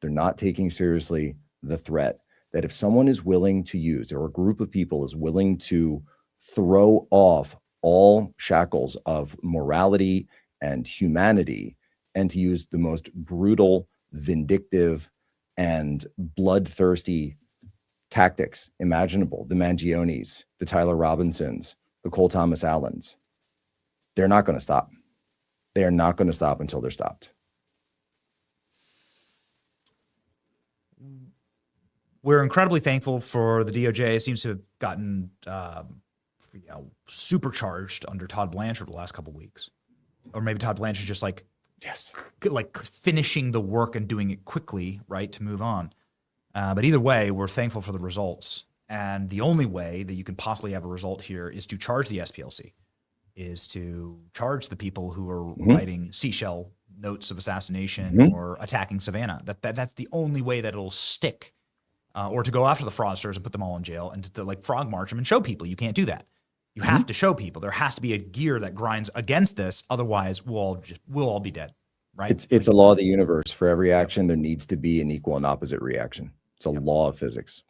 [SPEAKER 17] They're not taking seriously the threat that if someone is willing to use, or a group of people is willing to throw off all shackles of morality and humanity, and to use the most brutal, vindictive, and bloodthirsty tactics imaginable, the Mangionis, the Tyler Robinsons, the Cole Thomas Allens, they're not going to stop. They are not going to stop until they're stopped."
[SPEAKER 11] We're incredibly thankful for the DOJ. It seems to have gotten supercharged under Todd Blanchard the last couple of weeks. Or maybe Todd Blanchard just like finishing the work and doing it quickly, right, to move on. But either way, we're thankful for the results. And the only way that you can possibly have a result here is to charge the SPLC, is to charge the people who are writing seashell notes of assassination or attacking Savannah. That's the only way that it'll stick. Or to go after the fraudsters and put them all in jail, and to like frog march them and show people you can't do that. You have to show people. There has to be a gear that grinds against this. Otherwise, we'll all be dead, right?
[SPEAKER 17] It's a law of the universe. For every action, there needs to be an equal and opposite reaction. It's a law of physics.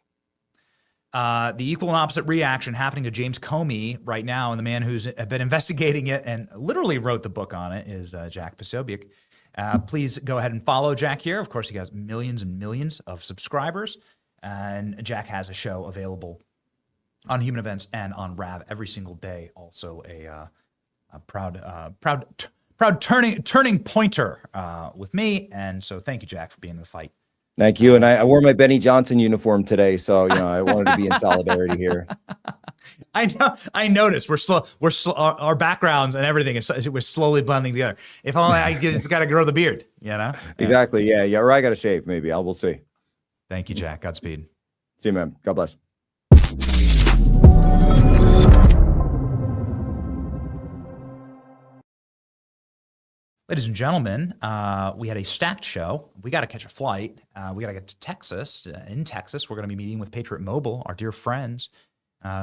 [SPEAKER 11] The equal and opposite reaction happening to James Comey right now, and the man who's been investigating it and literally wrote the book on it is Jack Posobiec. Please go ahead and follow Jack here. Of course, he has millions and millions of subscribers. And Jack has a show available on Human Events and on Rav every single day. Also a proud turning pointer with me. And so thank you, Jack, for being in the fight.
[SPEAKER 17] Thank you. And I wore my Benny Johnson uniform today, so you know I wanted to be in solidarity here.
[SPEAKER 11] I noticed our backgrounds and everything we're slowly blending together. If only I just got to grow the beard, you know?
[SPEAKER 17] Exactly. Yeah. Or I got to shave. Maybe we'll see.
[SPEAKER 11] Thank you, Jack. Godspeed.
[SPEAKER 17] See you, man. God bless.
[SPEAKER 11] Ladies and gentlemen, we had a stacked show. We got to catch a flight. We got to get to Texas. In Texas, we're going to be meeting with Patriot Mobile, our dear friends,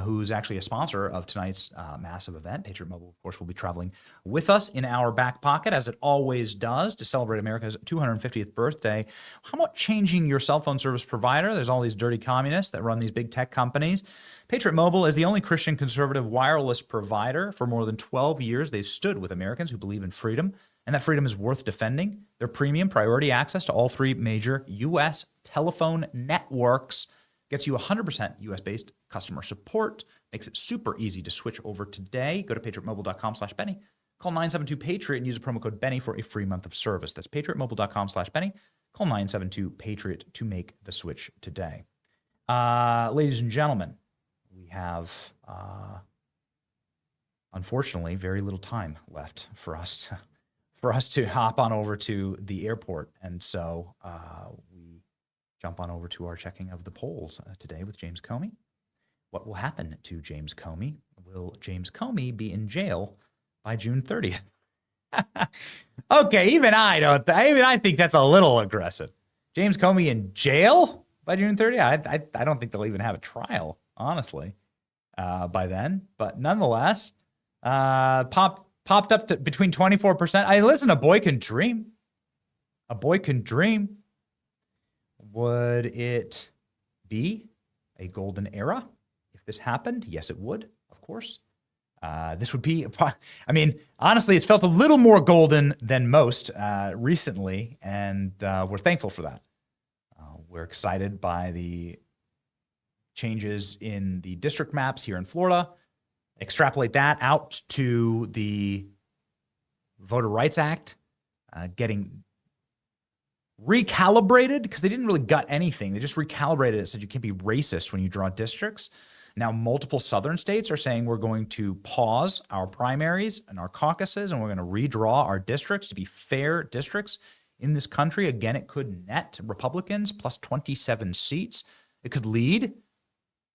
[SPEAKER 11] who's actually a sponsor of tonight's massive event. Patriot Mobile, of course, will be traveling with us in our back pocket, as it always does, to celebrate America's 250th birthday. How about changing your cell phone service provider? There's all these dirty communists that run these big tech companies. Patriot Mobile is the only Christian conservative wireless provider. For more than 12 years, they've stood with Americans who believe in freedom, and that freedom is worth defending. Their premium priority access to all three major U.S. telephone networks gets you 100% US-based customer support, makes it super easy to switch over today. Go to patriotmobile.com/Benny, call 972-PATRIOT and use the promo code Benny for a free month of service. That's patriotmobile.com/Benny, call 972-PATRIOT to make the switch today. Ladies and gentlemen, we have, unfortunately, very little time left for us to hop on over to the airport. And so we jump on over to our checking of the polls today with James Comey. What will happen to James Comey? Will James Comey be in jail by June 30th? Okay, even I think that's a little aggressive. James Comey in jail by June 30th? I don't think they'll even have a trial, honestly, by then. But nonetheless, popped up to between 24%. Listen, a boy can dream. A boy can dream. Would it be a golden era if this happened? Yes, it would, of course. This would be, honestly, it's felt a little more golden than most recently, and we're thankful for that. We're excited by the changes in the district maps here in Florida. Extrapolate that out to the Voter Rights Act getting recalibrated, because they didn't really gut anything. They just recalibrated it, said you can't be racist when you draw districts. Now, multiple southern states are saying we're going to pause our primaries and our caucuses, and we're going to redraw our districts to be fair districts in this country. Again, it could net Republicans plus 27 seats. It could lead,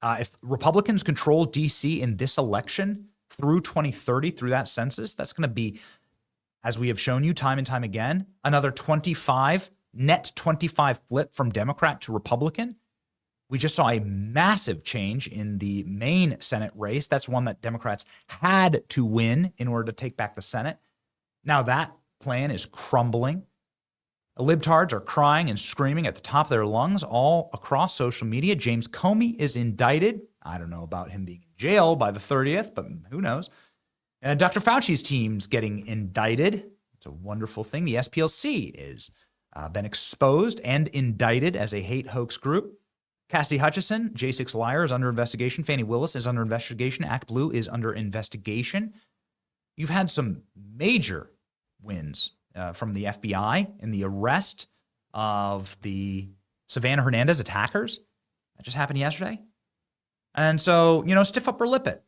[SPEAKER 11] if Republicans control D.C. in this election through 2030, through that census, that's going to be, as we have shown you time and time again, another 25 flip from Democrat to Republican. We just saw a massive change in the Maine Senate race. That's one that Democrats had to win in order to take back the Senate. Now that plan is crumbling. The libtards are crying and screaming at the top of their lungs all across social media. James Comey is indicted. I don't know about him being in jail by the 30th, but who knows? And Dr. Fauci's team's getting indicted. It's a wonderful thing. The SPLC is been exposed and indicted as a hate hoax group. Cassidy Hutchison, J6 Liar, is under investigation. Fani Willis is under investigation. Act Blue is under investigation. You've had some major wins from the FBI in the arrest of the Savannah Hernandez attackers. That just happened yesterday. And so, stiff upper lip it.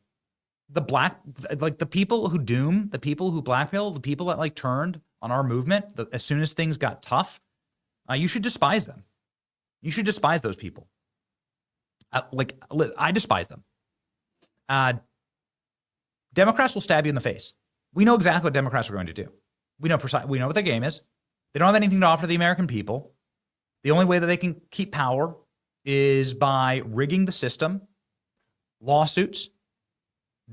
[SPEAKER 11] The people who doom, the people who blackmail, the people that turned on our movement as soon as things got tough, you should despise them. You should despise those people. I despise them. Democrats will stab you in the face. We know exactly what Democrats are going to do. We know what their game is. They don't have anything to offer the American people. The only way that they can keep power is by rigging the system, lawsuits,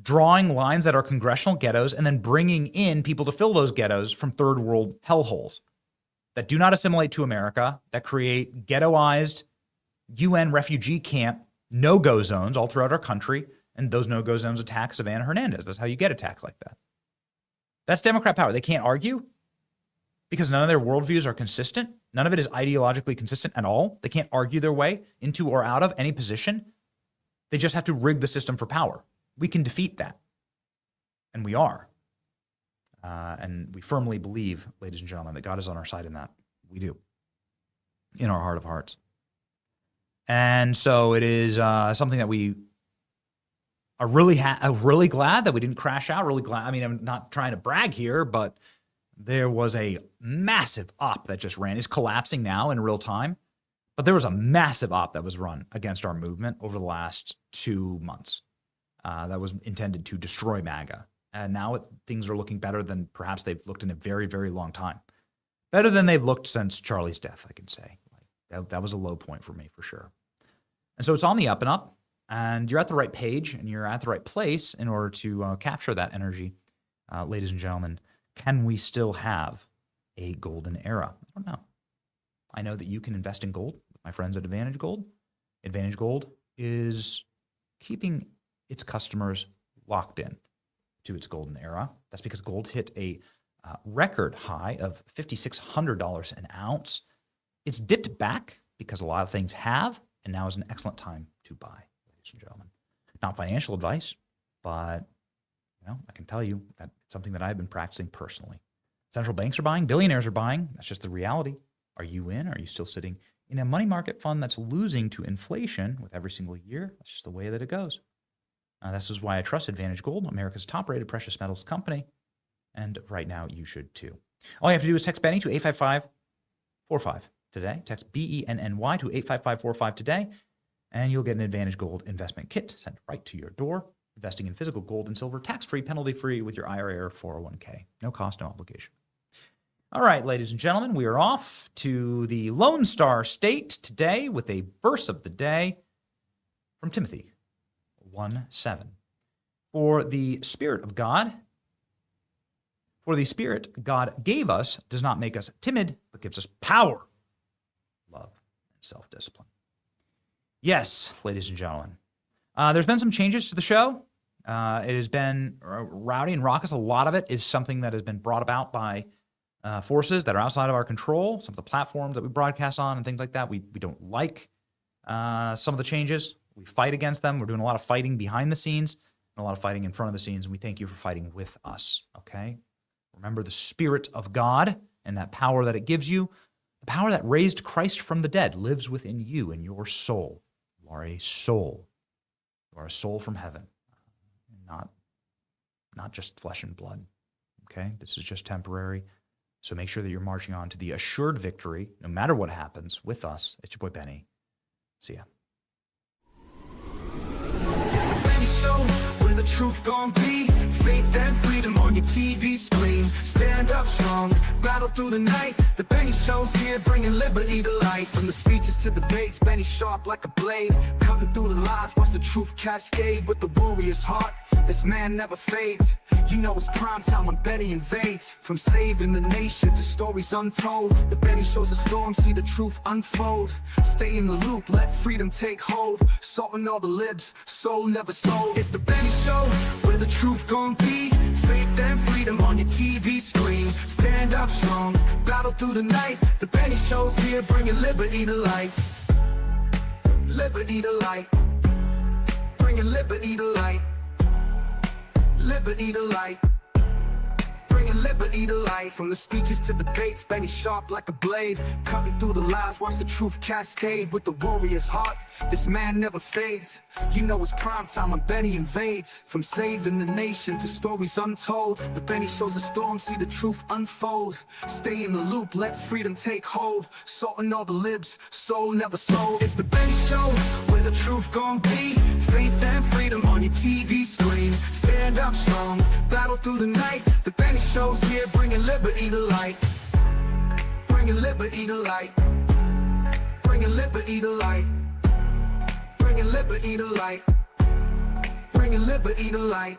[SPEAKER 11] drawing lines that are congressional ghettos, and then bringing in people to fill those ghettos from third world hellholes that do not assimilate to America, that create ghettoized UN refugee camp no-go zones all throughout our country, and those no-go zones attack Savannah Hernandez. That's how you get attacked like that. That's Democrat power. They can't argue because none of their worldviews are consistent. None of it is ideologically consistent at all. They can't argue their way into or out of any position. They just have to rig the system for power. We can defeat that, and we are. And we firmly believe, ladies and gentlemen, that God is on our side in that. We do, in our heart of hearts. And so it is something that we are really glad that we didn't crash out. Really glad. I mean, I'm not trying to brag here, but there was a massive op that just ran. It's collapsing now in real time. But there was a massive op that was run against our movement over the last 2 months that was intended to destroy MAGA. And now things are looking better than perhaps they've looked in a very, very long time. Better than they've looked since Charlie's death, I can say. That was a low point for me, for sure. And so it's on the up and up, and you're at the right page, and you're at the right place in order to capture that energy. Ladies and gentlemen, can we still have a golden era? I don't know. I know that you can invest in gold with my friends at Advantage Gold. Advantage Gold is keeping its customers locked in to its golden era. That's because gold hit a record high of $5,600 an ounce. It's dipped back because a lot of things have, and now is an excellent time to buy, ladies and gentlemen. Not financial advice, but I can tell you that it's something that I've been practicing personally. Central banks are buying, billionaires are buying. That's just the reality. Are you in? Are you still sitting in a money market fund that's losing to inflation with every single year? That's just the way that it goes. This is why I trust Advantage Gold, America's top-rated precious metals company. And right now, you should too. All you have to do is text Benny to 855-45 today. Text BENNY to 85545 today, and you'll get an Advantage Gold investment kit sent right to your door. Investing in physical gold and silver, tax-free, penalty-free with your IRA or 401k. No cost, no obligation. All right, ladies and gentlemen, we are off to the Lone Star State today with a verse of the day from Timothy 1:7. For the Spirit God gave us does not make us timid, but gives us power, love, and self-discipline. Yes, ladies and gentlemen, there's been some changes to the show. It has been rowdy and raucous. A lot of it is something that has been brought about by forces that are outside of our control, some of the platforms that we broadcast on and things like that. We don't like some of the changes. We fight against them. We're doing a lot of fighting behind the scenes and a lot of fighting in front of the scenes, and we thank you for fighting with us, okay? Remember the Spirit of God and that power that it gives you. The power that raised Christ from the dead lives within you and your soul. You are a soul. You are a soul from heaven, not just flesh and blood, okay? This is just temporary. So make sure that you're marching on to the assured victory, no matter what happens, with us. It's your boy Benny. See ya.
[SPEAKER 18] Benny Show, where the truth gon' be. Faith and freedom on your TV screen. Stand up strong, battle through the night. The Benny Show's here, bringing liberty to light. From the speeches to debates, Benny sharp like a blade. Cutting through the lies, watch the truth cascade. With the warrior's heart, this man never fades. You know it's prime time when Benny invades. From saving the nation to stories untold, the Benny Show's a storm, see the truth unfold. Stay in the loop, let freedom take hold. Salting all the libs, soul never sold. It's the Benny Show, where the truth gon' be. Faith and freedom on your TV screen. Stand up strong, battle through the night. The Benny Show's here, bringing liberty to light. Liberty to light. Bringing liberty to light. Liberty to light. Bringing liberty to life. From the speeches to debates, Benny sharp like a blade. Cutting through the lies, watch the truth cascade. With the warrior's heart, this man never fades. You know it's prime time when Benny invades. From saving the nation to stories untold, the Benny Show's a storm, see the truth unfold. Stay in the loop, let freedom take hold. Salting all the libs, soul never sold. It's the Benny Show, where the truth gon' be. Faith and freedom on your TV screen. Stand up strong, battle through the night. The Benny Show's here, bringing liberty to light. Bringing liberty to light. Bringing liberty to light. Bringing liberty to light. Bringing liberty to light.